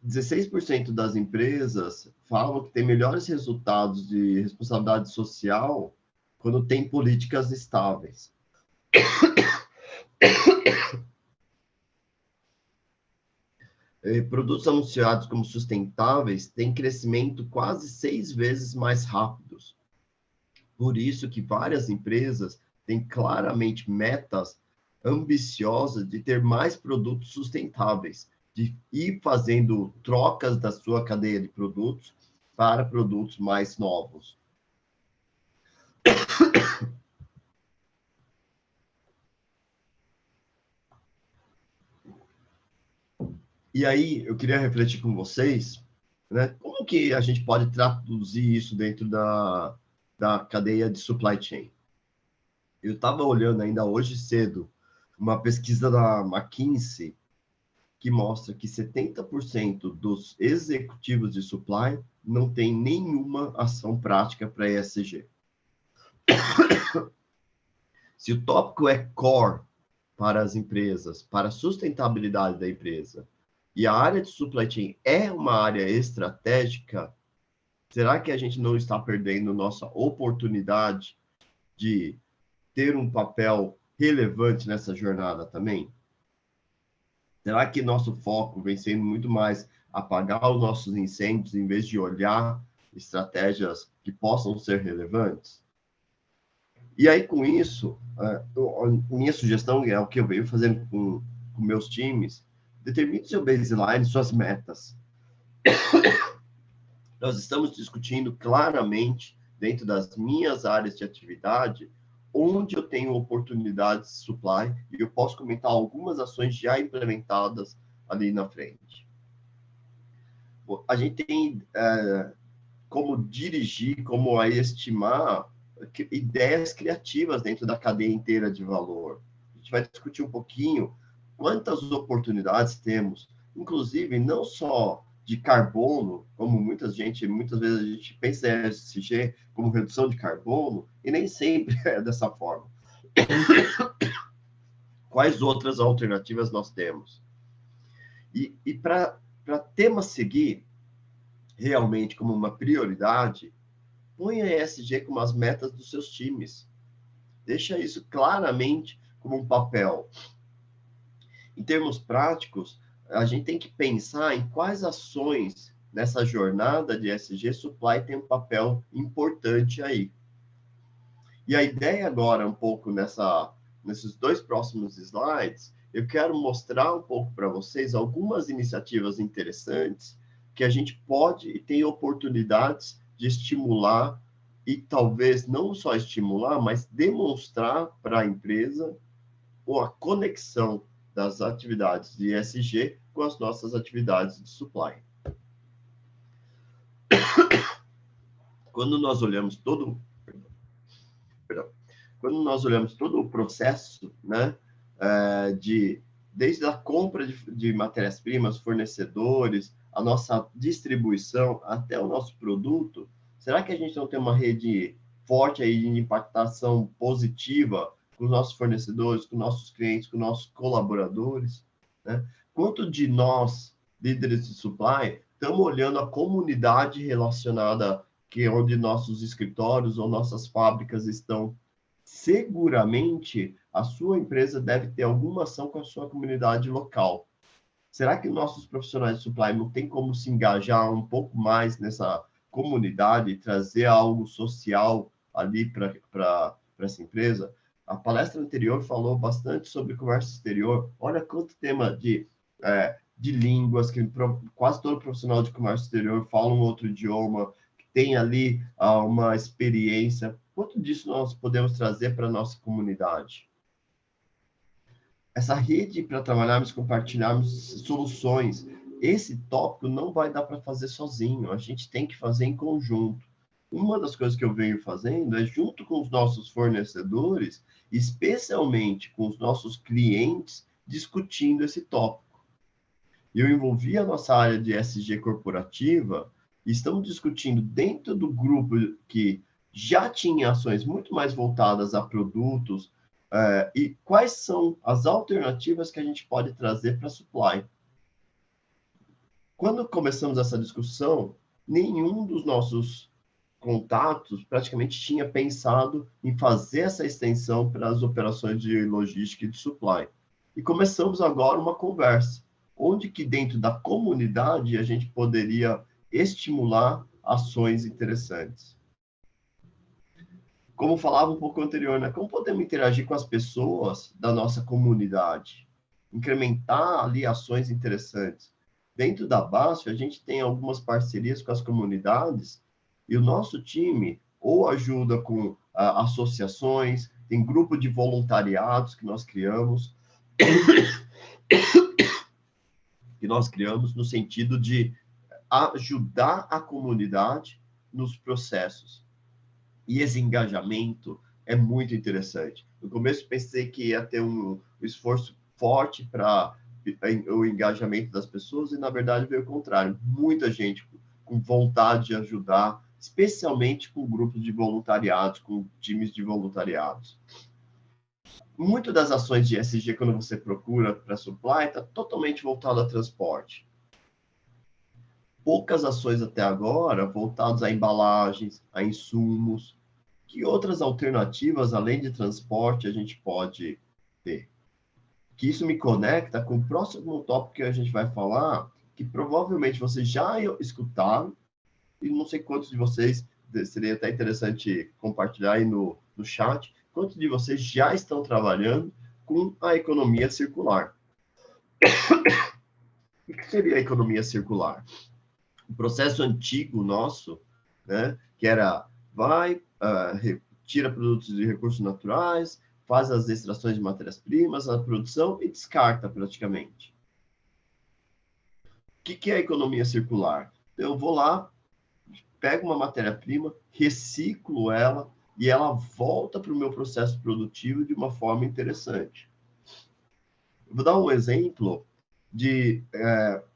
Speaker 3: 16% das empresas falam que tem melhores resultados de responsabilidade social quando tem políticas estáveis. Produtos anunciados como sustentáveis têm crescimento quase 6 vezes mais rápidos. Por isso que várias empresas têm claramente metas ambiciosas de ter mais produtos sustentáveis, de ir fazendo trocas da sua cadeia de produtos para produtos mais novos. E aí, eu queria refletir com vocês, né, como que a gente pode traduzir isso dentro da cadeia de supply chain. Eu estava olhando ainda hoje cedo uma pesquisa da McKinsey que mostra que 70% dos executivos de supply não tem nenhuma ação prática para ESG. Se o tópico é core para as empresas, para a sustentabilidade da empresa, e a área de supply chain é uma área estratégica, será que a gente não está perdendo nossa oportunidade de ter um papel relevante nessa jornada também? Será que nosso foco vem sendo muito mais apagar os nossos incêndios em vez de olhar estratégias que possam ser relevantes? E aí, com isso, minha sugestão é o que eu venho fazendo com meus times: determine seu baseline, suas metas. Nós estamos discutindo claramente, dentro das minhas áreas de atividade, onde eu tenho oportunidades de supply, e eu posso comentar algumas ações já implementadas ali na frente. A gente tem como dirigir, como estimar ideias criativas dentro da cadeia inteira de valor. A gente vai discutir um pouquinho quantas oportunidades temos, inclusive não só de carbono, como muitas vezes a gente pensa em ESG como redução de carbono, e nem sempre é dessa forma. Quais outras alternativas nós temos? E para tema seguir realmente como uma prioridade, ponha a ESG como as metas dos seus times. Deixa isso claramente como um papel. Em termos práticos, a gente tem que pensar em quais ações nessa jornada de ESG Supply tem um papel importante aí. E a ideia agora, um pouco nesses 2 próximos slides, eu quero mostrar um pouco para vocês algumas iniciativas interessantes que a gente pode e tem oportunidades de estimular e talvez não só estimular, mas demonstrar para a empresa ou a conexão das atividades de ESG com as nossas atividades de supply. Quando nós olhamos todo o processo, né, desde a compra de matérias-primas, fornecedores, a nossa distribuição até o nosso produto, será que a gente não tem uma rede forte aí de impactação positiva com os nossos fornecedores, com nossos clientes, com nossos colaboradores, né? Quanto de nós, líderes de supply, estamos olhando a comunidade relacionada, que é onde nossos escritórios ou nossas fábricas estão. Seguramente, a sua empresa deve ter alguma ação com a sua comunidade local. Será que nossos profissionais de supply não tem como se engajar um pouco mais nessa comunidade e trazer algo social ali para essa empresa? A palestra anterior falou bastante sobre comércio exterior. Olha quanto tema de línguas, que quase todo profissional de comércio exterior fala um outro idioma, que tem ali uma experiência. Quanto disso nós podemos trazer para a nossa comunidade? Essa rede para trabalharmos, compartilharmos soluções, esse tópico não vai dar para fazer sozinho, a gente tem que fazer em conjunto. Uma das coisas que eu venho fazendo é, junto com os nossos fornecedores, especialmente com os nossos clientes, discutindo esse tópico. Eu envolvi a nossa área de SG corporativa e estamos discutindo dentro do grupo que já tinha ações muito mais voltadas a produtos, e quais são as alternativas que a gente pode trazer para a supply. Quando começamos essa discussão, nenhum dos nossos contatos praticamente tinha pensado em fazer essa extensão para as operações de logística e de supply. E começamos agora uma conversa, onde que dentro da comunidade a gente poderia estimular ações interessantes. Como falava um pouco anterior, né? Como podemos interagir com as pessoas da nossa comunidade? Incrementar ali ações interessantes. Dentro da BASF, a gente tem algumas parcerias com as comunidades e o nosso time ou ajuda com associações, tem grupo de voluntariados que nós criamos, no sentido de ajudar a comunidade nos processos. E esse engajamento é muito interessante. No começo pensei que ia ter um esforço forte para o engajamento das pessoas e, na verdade, veio o contrário. Muita gente com vontade de ajudar, especialmente com grupos de voluntariados, com times de voluntariados. Muito das ações de ESG, quando você procura para supply, está totalmente voltado a transporte. Poucas ações até agora voltadas a embalagens, a insumos. Que outras alternativas, além de transporte, a gente pode ter? Que isso me conecta com o próximo tópico que a gente vai falar, que provavelmente vocês já escutaram, e não sei quantos de vocês, seria até interessante compartilhar aí no chat, quantos de vocês já estão trabalhando com a economia circular. O que seria a economia circular? O processo antigo nosso, né, que era tira produtos de recursos naturais, faz as extrações de matérias-primas, a produção e descarta praticamente. O que é a economia circular? Eu vou lá, pego uma matéria-prima, reciclo ela e ela volta para o meu processo produtivo de uma forma interessante. Eu vou dar um exemplo de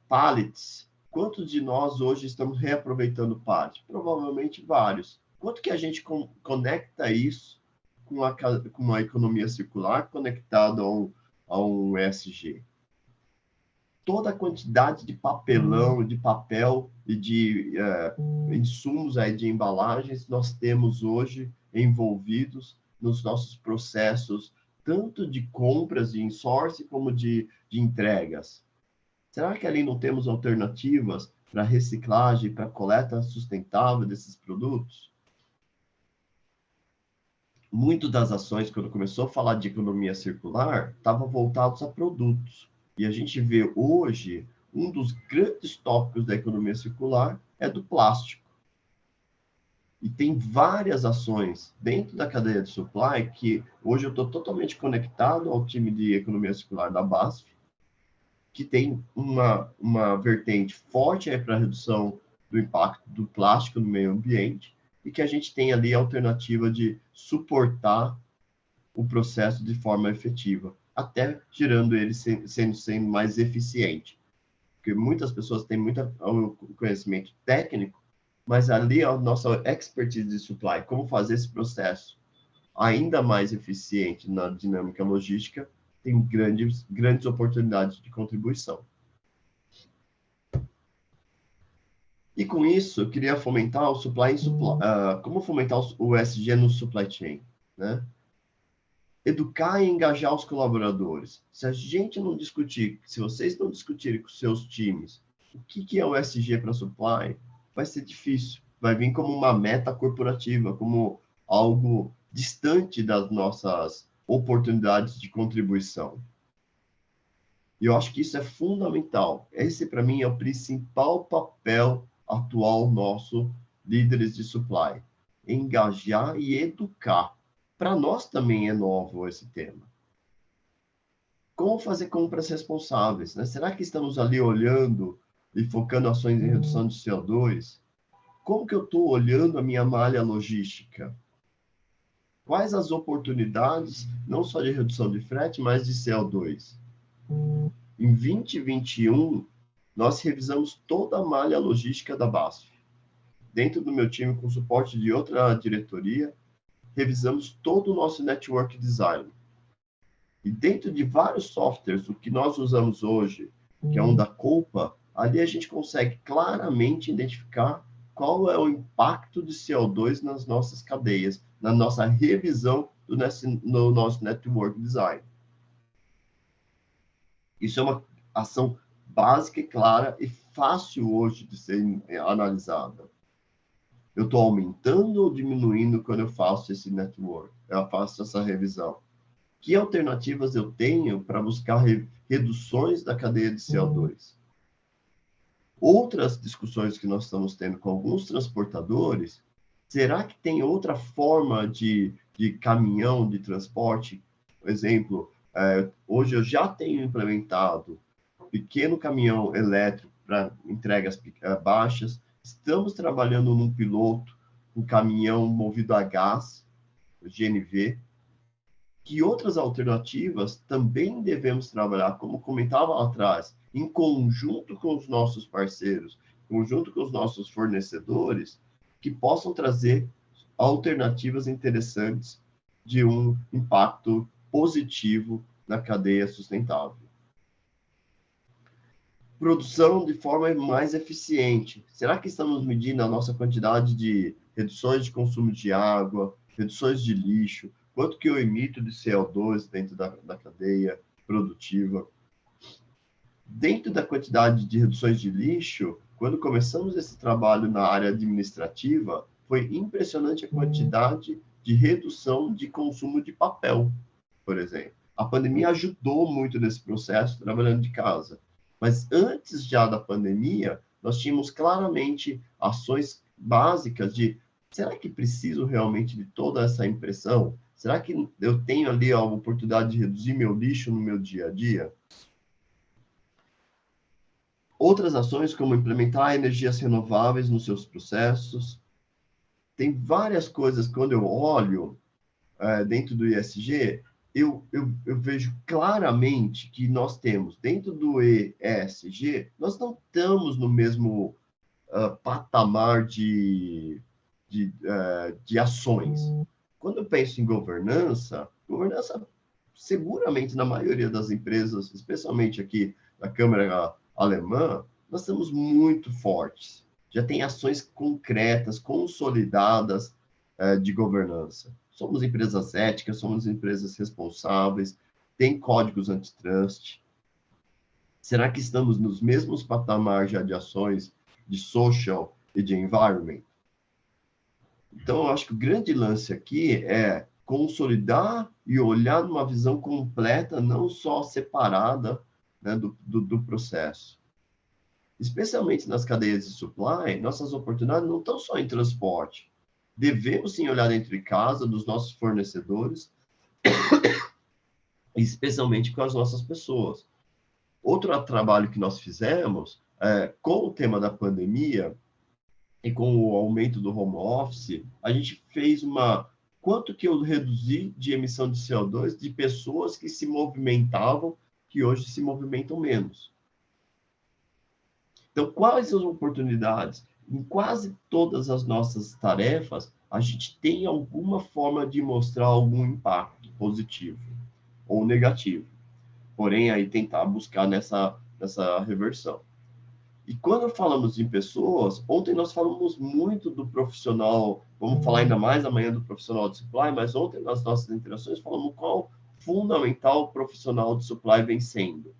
Speaker 3: pallets. Quantos de nós hoje estamos reaproveitando pallets? Provavelmente vários. Quanto que a gente conecta isso com a economia circular conectada a um ESG? Toda a quantidade de papelão, de papel e de insumos aí de embalagens nós temos hoje envolvidos nos nossos processos, tanto de compras de insourcing como de entregas. Será que ali não temos alternativas para reciclagem, para coleta sustentável desses produtos? Muito das ações, quando começou a falar de economia circular, estavam voltados a produtos. E a gente vê hoje, um dos grandes tópicos da economia circular é do plástico. E tem várias ações dentro da cadeia de supply que hoje eu estou totalmente conectado ao time de economia circular da BASF, que tem uma vertente forte para a redução do impacto do plástico no meio ambiente e que a gente tem ali a alternativa de suportar o processo de forma efetiva, até gerando ele sendo mais eficiente. Porque muitas pessoas têm muito conhecimento técnico, mas ali a nossa expertise de supply, como fazer esse processo ainda mais eficiente na dinâmica logística, tem grandes oportunidades de contribuição. E com isso, eu queria fomentar o como fomentar o ESG no supply chain, né? Educar e engajar os colaboradores. Se a gente não discutir, se vocês não discutirem com seus times o que é o ESG para supply, vai ser difícil. Vai vir como uma meta corporativa, como algo distante das nossas oportunidades de contribuição. E eu acho que isso é fundamental. Esse, para mim, é o principal papel atual nosso, líderes de supply. Engajar e educar. Para nós também é novo esse tema. Como fazer compras responsáveis, né? Será que estamos ali olhando e focando ações em redução de CO2? Como que eu estou olhando a minha malha logística? Quais as oportunidades, não só de redução de frete, mas de CO2? Em 2021, nós revisamos toda a malha logística da BASF. Dentro do meu time, com suporte de outra diretoria, revisamos todo o nosso network design. E dentro de vários softwares, o que nós usamos hoje, que é um da Coupa, ali a gente consegue claramente identificar qual é o impacto de CO2 nas nossas cadeias, na nossa revisão no nosso network design. Isso é uma ação básica e clara e fácil hoje de ser analisada. Eu estou aumentando ou diminuindo quando eu faço esse network, eu faço essa revisão? Que alternativas eu tenho para buscar reduções da cadeia de CO2? Outras discussões que nós estamos tendo com alguns transportadores, será que tem outra forma de caminhão de transporte? Por exemplo, hoje eu já tenho implementado pequeno caminhão elétrico para entregas baixas. Estamos trabalhando num piloto, um caminhão movido a gás, GNV. Que outras alternativas também devemos trabalhar, como comentava lá atrás, em conjunto com os nossos parceiros, em conjunto com os nossos fornecedores, que possam trazer alternativas interessantes de um impacto positivo na cadeia sustentável. Produção de forma mais eficiente. Será que estamos medindo a nossa quantidade de reduções de consumo de água, reduções de lixo, quanto que eu emito de CO2 dentro da cadeia produtiva? Dentro da quantidade de reduções de lixo, quando começamos esse trabalho na área administrativa, foi impressionante a quantidade de redução de consumo de papel, por exemplo. A pandemia ajudou muito nesse processo, trabalhando de casa. Mas antes já da pandemia, nós tínhamos claramente ações básicas de será que preciso realmente de toda essa impressão? Será que eu tenho ali a oportunidade de reduzir meu lixo no meu dia a dia? Outras ações, como implementar energias renováveis nos seus processos. Tem várias coisas, quando eu olho dentro do ESG, eu vejo claramente que nós temos, dentro do ESG, nós não estamos no mesmo patamar de ações. Quando eu penso em governança, seguramente na maioria das empresas, especialmente aqui na Câmara Alemã, nós estamos muito fortes. Já tem ações concretas, consolidadas de governança. Somos empresas éticas, somos empresas responsáveis, tem códigos antitrust. Será que estamos nos mesmos patamares já de ações de social e de environment? Então, eu acho que o grande lance aqui é consolidar e olhar numa visão completa, não só separada, né, do processo. Especialmente nas cadeias de supply, nossas oportunidades não estão só em transporte. Devemos sim olhar dentro de casa, dos nossos fornecedores, especialmente com as nossas pessoas. Outro trabalho que nós fizemos, com o tema da pandemia e com o aumento do home office, a gente fez quanto que eu reduzi de emissão de CO2 de pessoas que se movimentavam, que hoje se movimentam menos. Então, quais as oportunidades? Em quase todas as nossas tarefas, a gente tem alguma forma de mostrar algum impacto positivo ou negativo. Porém, aí tentar buscar nessa reversão. E quando falamos em pessoas, ontem nós falamos muito do profissional, vamos falar ainda mais amanhã do profissional de supply, mas ontem nas nossas interações falamos qual fundamental profissional de supply vem sendo.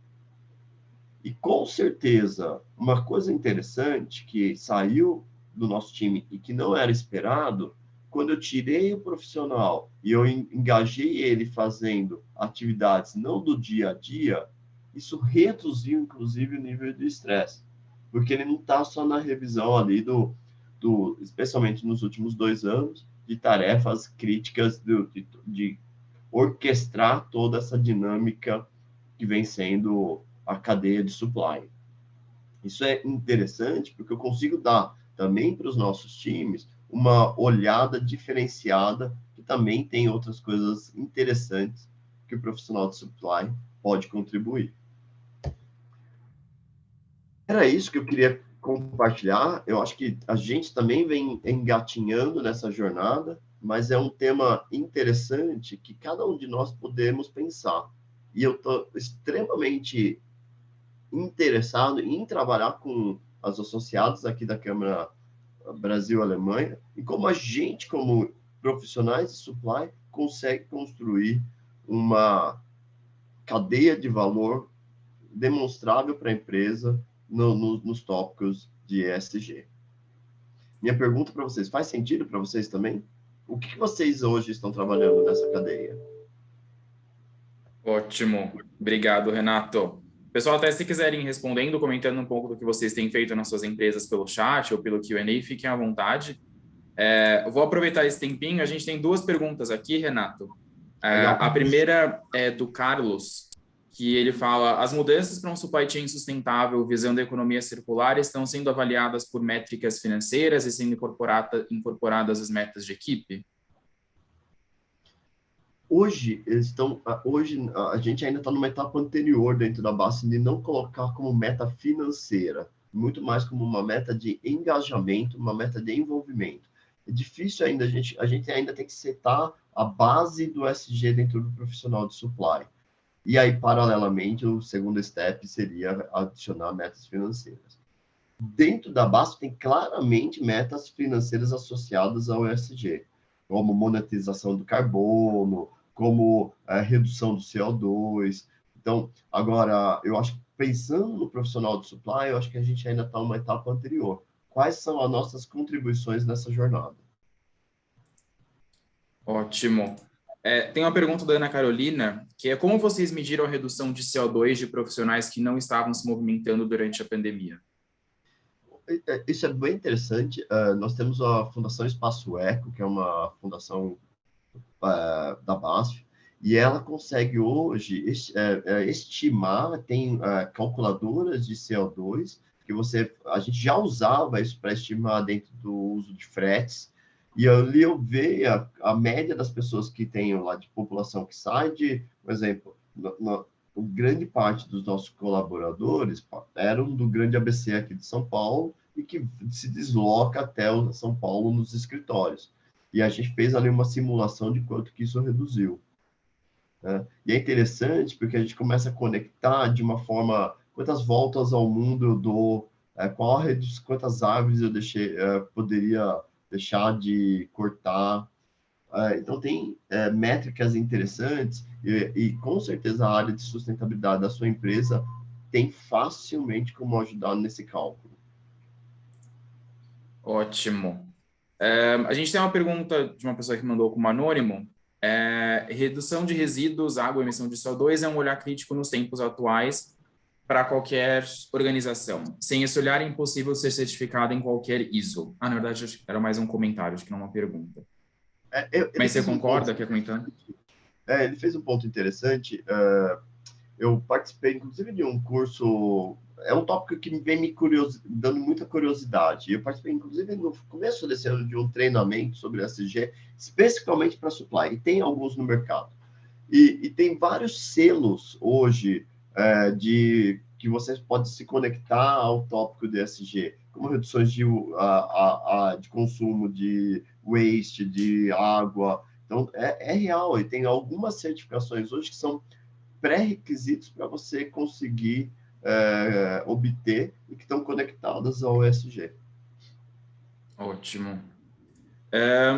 Speaker 3: E com certeza, uma coisa interessante que saiu do nosso time e que não era esperado, quando eu tirei o profissional e eu engajei ele fazendo atividades não do dia a dia, isso reduziu, inclusive, o nível de estresse. Porque ele não está só na revisão ali especialmente nos últimos 2 anos, de tarefas críticas de orquestrar toda essa dinâmica que vem sendo a cadeia de supply. Isso é interessante porque eu consigo dar também para os nossos times uma olhada diferenciada que também tem outras coisas interessantes que o profissional de supply pode contribuir. Era isso que eu queria compartilhar. Eu acho que a gente também vem engatinhando nessa jornada, mas é um tema interessante que cada um de nós podemos pensar. E eu estou extremamente interessado em trabalhar com as associadas aqui da Câmara Brasil-Alemanha e como a gente, como profissionais de supply, consegue construir uma cadeia de valor demonstrável para a empresa nos tópicos de ESG. Minha pergunta para vocês, faz sentido para vocês também? O que vocês hoje estão trabalhando nessa cadeia?
Speaker 1: Ótimo. Obrigado, Renato. Pessoal, até se quiserem respondendo, comentando um pouco do que vocês têm feito nas suas empresas pelo chat ou pelo Q&A, fiquem à vontade. Eu vou aproveitar esse tempinho. A gente tem 2 perguntas aqui, Renato. A primeira é do Carlos, que ele fala: as mudanças para um supply chain sustentável visando a economia circular estão sendo avaliadas por métricas financeiras e sendo incorporadas as metas de equipe?
Speaker 3: Hoje a gente ainda está numa etapa anterior dentro da base de não colocar como meta financeira, muito mais como uma meta de engajamento, uma meta de envolvimento. É difícil ainda, a gente ainda tem que setar a base do SG dentro do profissional de supply. E aí, paralelamente, o segundo step seria adicionar metas financeiras. Dentro da base tem claramente metas financeiras associadas ao ESG, como monetização do carbono, como redução do CO2. Então, agora, eu acho que pensando no profissional de supply, eu acho que a gente ainda está numa etapa anterior. Quais são as nossas contribuições nessa jornada?
Speaker 1: Ótimo. Tem uma pergunta da Ana Carolina, que é: como vocês mediram a redução de CO2 de profissionais que não estavam se movimentando durante a pandemia?
Speaker 3: Isso é bem interessante. Nós temos a Fundação Espaço Eco, que é uma fundação da BASF, e ela consegue hoje estimar, tem calculadoras de CO2, que a gente já usava isso para estimar dentro do uso de fretes, e ali eu vejo a média das pessoas que tem lá de população que sai por exemplo, grande parte dos nossos colaboradores eram do grande ABC aqui de São Paulo e que se desloca até São Paulo nos escritórios. E a gente fez ali uma simulação de quanto que isso reduziu. Né? E é interessante porque a gente começa a conectar de uma forma, quantas voltas ao mundo eu dou, quantas árvores eu poderia deixar de cortar. Então, tem métricas interessantes e, com certeza, a área de sustentabilidade da sua empresa tem facilmente como ajudar nesse cálculo.
Speaker 1: Ótimo. A gente tem uma pergunta de uma pessoa que mandou como anônimo. Redução de resíduos, água, emissão de CO2 é um olhar crítico nos tempos atuais para qualquer organização. Sem esse olhar, é impossível ser certificado em qualquer ISO. Na verdade, acho que era mais um comentário, acho que não uma pergunta. Mas você concorda? Quer comentar?
Speaker 3: Ele fez um ponto interessante. Eu participei, inclusive, de um curso. É um tópico que vem me dando muita curiosidade. Eu participei, inclusive, no começo desse ano, de um treinamento sobre SG, especificamente para supply, e tem alguns no mercado. E tem vários selos hoje que você pode se conectar ao tópico de SG, como reduções de consumo de waste, de água. Então, é real, e tem algumas certificações hoje que são pré-requisitos para você conseguir obter e que estão conectadas ao ESG.
Speaker 1: Ótimo.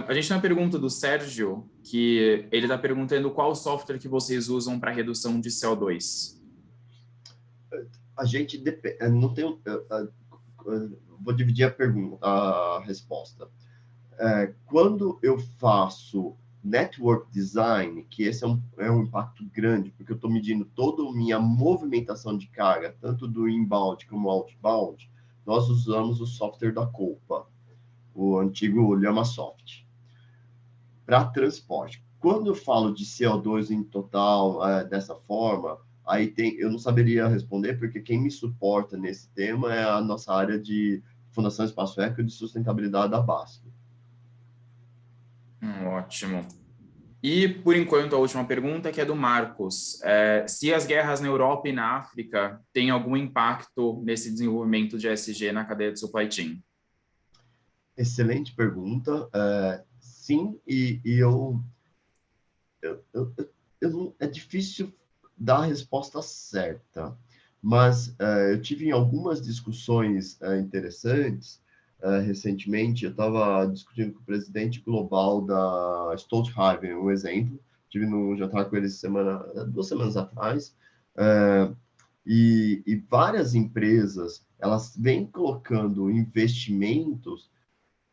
Speaker 1: A gente tem uma pergunta do Sérgio, que ele está perguntando qual software que vocês usam para redução de CO2.
Speaker 3: A gente não tem... vou dividir a resposta. Quando eu faço network design, que esse é um impacto grande, porque eu estou medindo toda a minha movimentação de carga, tanto do inbound como outbound, nós usamos o software da Copa, o antigo Llamasoft, para transporte. Quando eu falo de CO2 em total, dessa forma, aí eu não saberia responder, porque quem me suporta nesse tema é a nossa área de Fundação Espaço Eco e de sustentabilidade da BASF.
Speaker 1: Ótimo. E, por enquanto, a última pergunta, que é do Marcos. Se as guerras na Europa e na África têm algum impacto nesse desenvolvimento de ESG na cadeia de supply chain?
Speaker 3: Excelente pergunta. Sim, é difícil dar a resposta certa, mas eu tive em algumas discussões interessantes. Recentemente, eu estava discutindo com o presidente global da Stolthaven, um exemplo. Tive num jantar com eles 2 semanas atrás, e várias empresas elas vêm colocando investimentos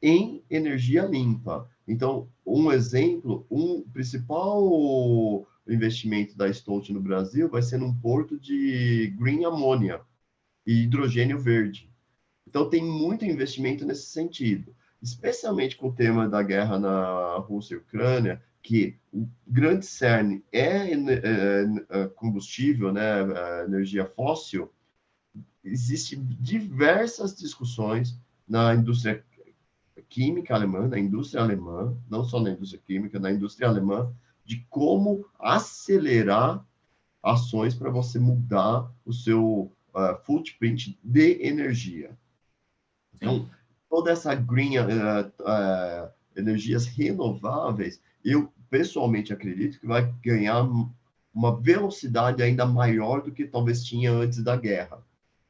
Speaker 3: em energia limpa. Então, um exemplo, principal investimento da Stolt no Brasil vai ser num porto de green ammonia e hidrogênio verde. Então, tem muito investimento nesse sentido, especialmente com o tema da guerra na Rússia e Ucrânia, que o grande cerne é combustível, né, energia fóssil. Existem diversas discussões na indústria química alemã, na indústria alemã, não só na indústria química, na indústria alemã, de como acelerar ações para você mudar o seu footprint de energia. Então, toda essa green, energias renováveis, eu pessoalmente acredito que vai ganhar uma velocidade ainda maior do que talvez tinha antes da guerra,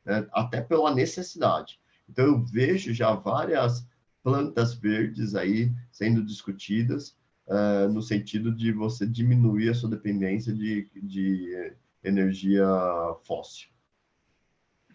Speaker 3: né? Até pela necessidade. Então, eu vejo já várias plantas verdes aí sendo discutidas no sentido de você diminuir a sua dependência de energia fóssil.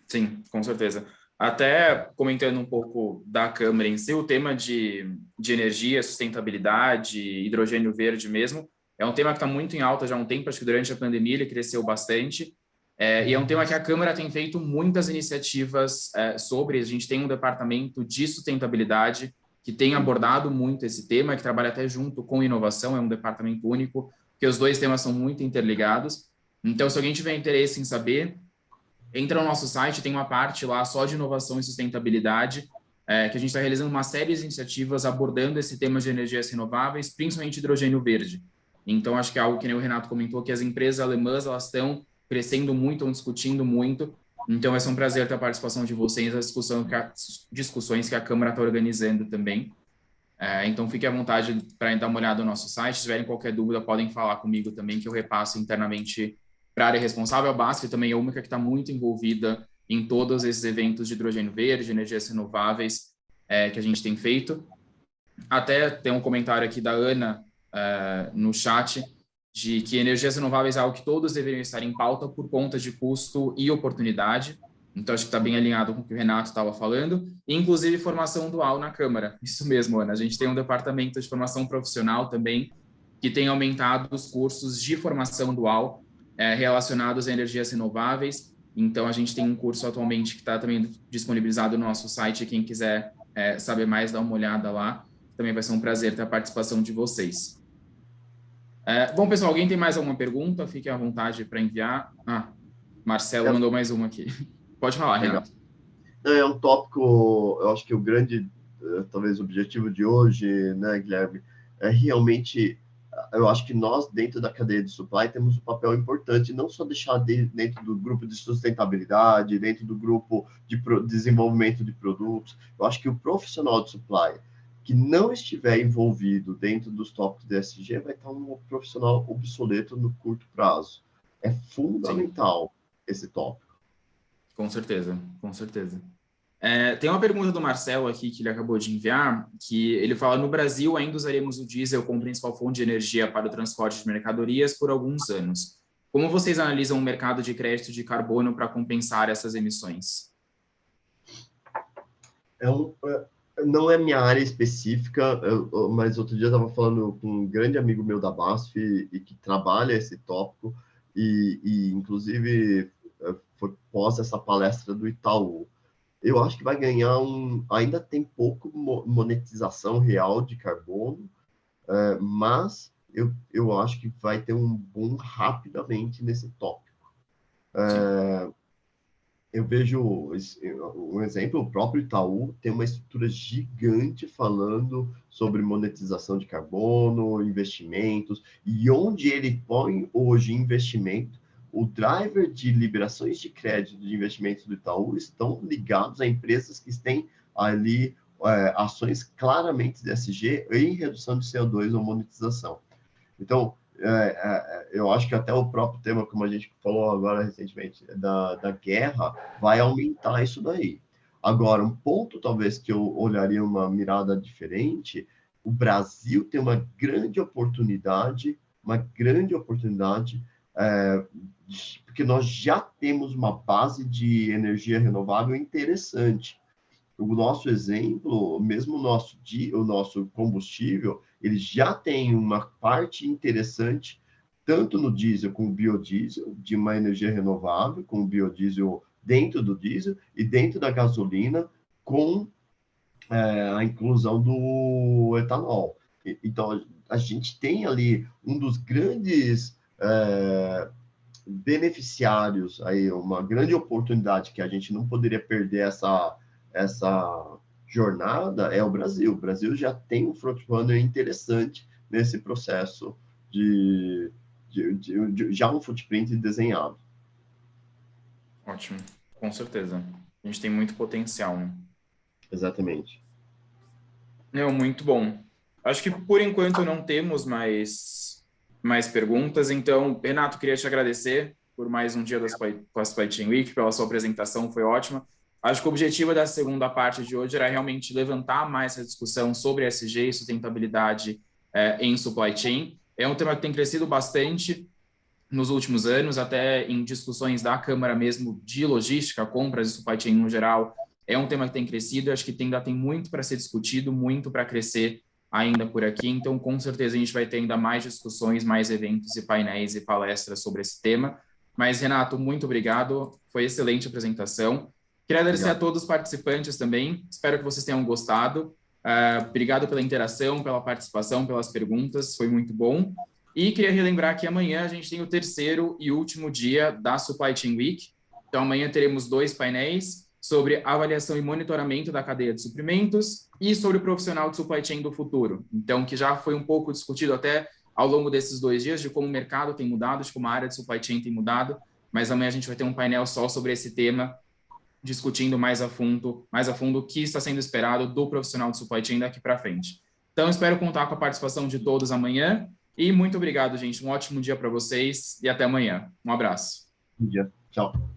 Speaker 1: Sim, com certeza. Até comentando um pouco da Câmara em si, o tema de energia, sustentabilidade, hidrogênio verde mesmo, é um tema que está muito em alta já há um tempo, acho que durante a pandemia ele cresceu bastante, e é um tema que a Câmara tem feito muitas iniciativas sobre. A gente tem um departamento de sustentabilidade que tem abordado muito esse tema, que trabalha até junto com inovação, é um departamento único, porque os dois temas são muito interligados. Então, se alguém tiver interesse em saber, entra no nosso site, tem uma parte lá só de inovação e sustentabilidade, que a gente está realizando uma série de iniciativas abordando esse tema de energias renováveis, principalmente hidrogênio verde. Então, acho que é algo que nem o Renato comentou, que as empresas alemãs elas estão crescendo muito, estão discutindo muito. Então, vai ser um prazer ter a participação de vocês nas discussões que a Câmara está organizando também. Então, fique à vontade para dar uma olhada no nosso site. Se tiverem qualquer dúvida, podem falar comigo também, que eu repasso internamente para a área responsável. A BASF também é a única que está muito envolvida em todos esses eventos de hidrogênio verde, energias renováveis que a gente tem feito. Até tem um comentário aqui da Ana no chat, de que energias renováveis é algo que todos deveriam estar em pauta por conta de custo e oportunidade. Então, acho que está bem alinhado com o que o Renato estava falando. E, inclusive, formação dual na Câmara. Isso mesmo, Ana. A gente tem um departamento de formação profissional também, que tem aumentado os cursos de formação dual relacionados a energias renováveis. Então, a gente tem um curso atualmente que está também disponibilizado no nosso site. Quem quiser saber mais, dá uma olhada lá. Também vai ser um prazer ter a participação de vocês. Bom, pessoal, alguém tem mais alguma pergunta? Fique à vontade para enviar. Marcelo mandou mais uma aqui. Pode falar, Renato.
Speaker 3: É um tópico, eu acho que o grande, talvez, objetivo de hoje, né, Guilherme, é realmente, eu acho que nós, dentro da cadeia de supply, temos um papel importante, não só deixar dentro do grupo de sustentabilidade, dentro do grupo de desenvolvimento de produtos. Eu acho que o profissional de supply que não estiver envolvido dentro dos tópicos de ESG vai estar um profissional obsoleto no curto prazo. É fundamental esse tópico.
Speaker 1: Com certeza, com certeza. Tem uma pergunta do Marcelo aqui que ele acabou de enviar, que ele fala: no Brasil ainda usaremos o diesel como principal fonte de energia para o transporte de mercadorias por alguns anos. Como vocês analisam o mercado de crédito de carbono para compensar essas emissões?
Speaker 3: Não é minha área específica, mas outro dia eu estava falando com um grande amigo meu da BASF e que trabalha esse tópico, e inclusive foi pós essa palestra do Itaú. Eu acho que vai ganhar ainda tem pouco monetização real de carbono, mas eu acho que vai ter um boom rapidamente nesse tópico. Eu vejo um exemplo, o próprio Itaú tem uma estrutura gigante falando sobre monetização de carbono, investimentos, e onde ele põe hoje investimento, o driver de liberações de crédito de investimentos do Itaú estão ligados a empresas que têm ali ações claramente de ESG em redução de CO2 ou monetização. Então, eu acho que até o próprio tema, como a gente falou agora recentemente, da guerra, vai aumentar isso daí. Agora, um ponto talvez que eu olharia uma mirada diferente, o Brasil tem uma grande oportunidade, porque nós já temos uma base de energia renovável interessante. O nosso exemplo, mesmo o nosso combustível, ele já tem uma parte interessante, tanto no diesel como biodiesel, de uma energia renovável, com o biodiesel dentro do diesel e dentro da gasolina, com a inclusão do etanol. Então, a gente tem ali um dos grandes beneficiários, aí, uma grande oportunidade que a gente não poderia perder essa jornada é o Brasil. O Brasil já tem um frontrunner interessante nesse processo de já um footprint desenhado.
Speaker 1: Ótimo, com certeza. A gente tem muito potencial, né?
Speaker 3: Exatamente.
Speaker 1: Muito bom. Acho que por enquanto não temos mais perguntas, então, Renato, queria te agradecer por mais um dia da Supply Chain Week, pela sua apresentação, foi ótima. Acho que o objetivo da segunda parte de hoje era realmente levantar mais essa discussão sobre ESG e sustentabilidade em supply chain. É um tema que tem crescido bastante nos últimos anos, até em discussões da Câmara mesmo de logística, compras e supply chain no geral. É um tema que tem crescido, acho que ainda tem muito para ser discutido, muito para crescer ainda por aqui, então com certeza a gente vai ter ainda mais discussões, mais eventos e painéis e palestras sobre esse tema. Mas, Renato, muito obrigado, foi excelente a apresentação. Queria agradecer a todos os participantes também, espero que vocês tenham gostado. Obrigado pela interação, pela participação, pelas perguntas, foi muito bom. E queria relembrar que amanhã a gente tem o terceiro e último dia da Supply Chain Week. Então, amanhã teremos 2 painéis sobre avaliação e monitoramento da cadeia de suprimentos e sobre o profissional de supply chain do futuro. Então, que já foi um pouco discutido até ao longo desses 2 dias, de como o mercado tem mudado, de como a área de supply chain tem mudado, mas amanhã a gente vai ter um painel só sobre esse tema, discutindo mais a fundo o que está sendo esperado do profissional de supply chain daqui para frente. Então, espero contar com a participação de todos amanhã e muito obrigado, gente. Um ótimo dia para vocês e até amanhã. Um abraço.
Speaker 3: Bom dia. Tchau.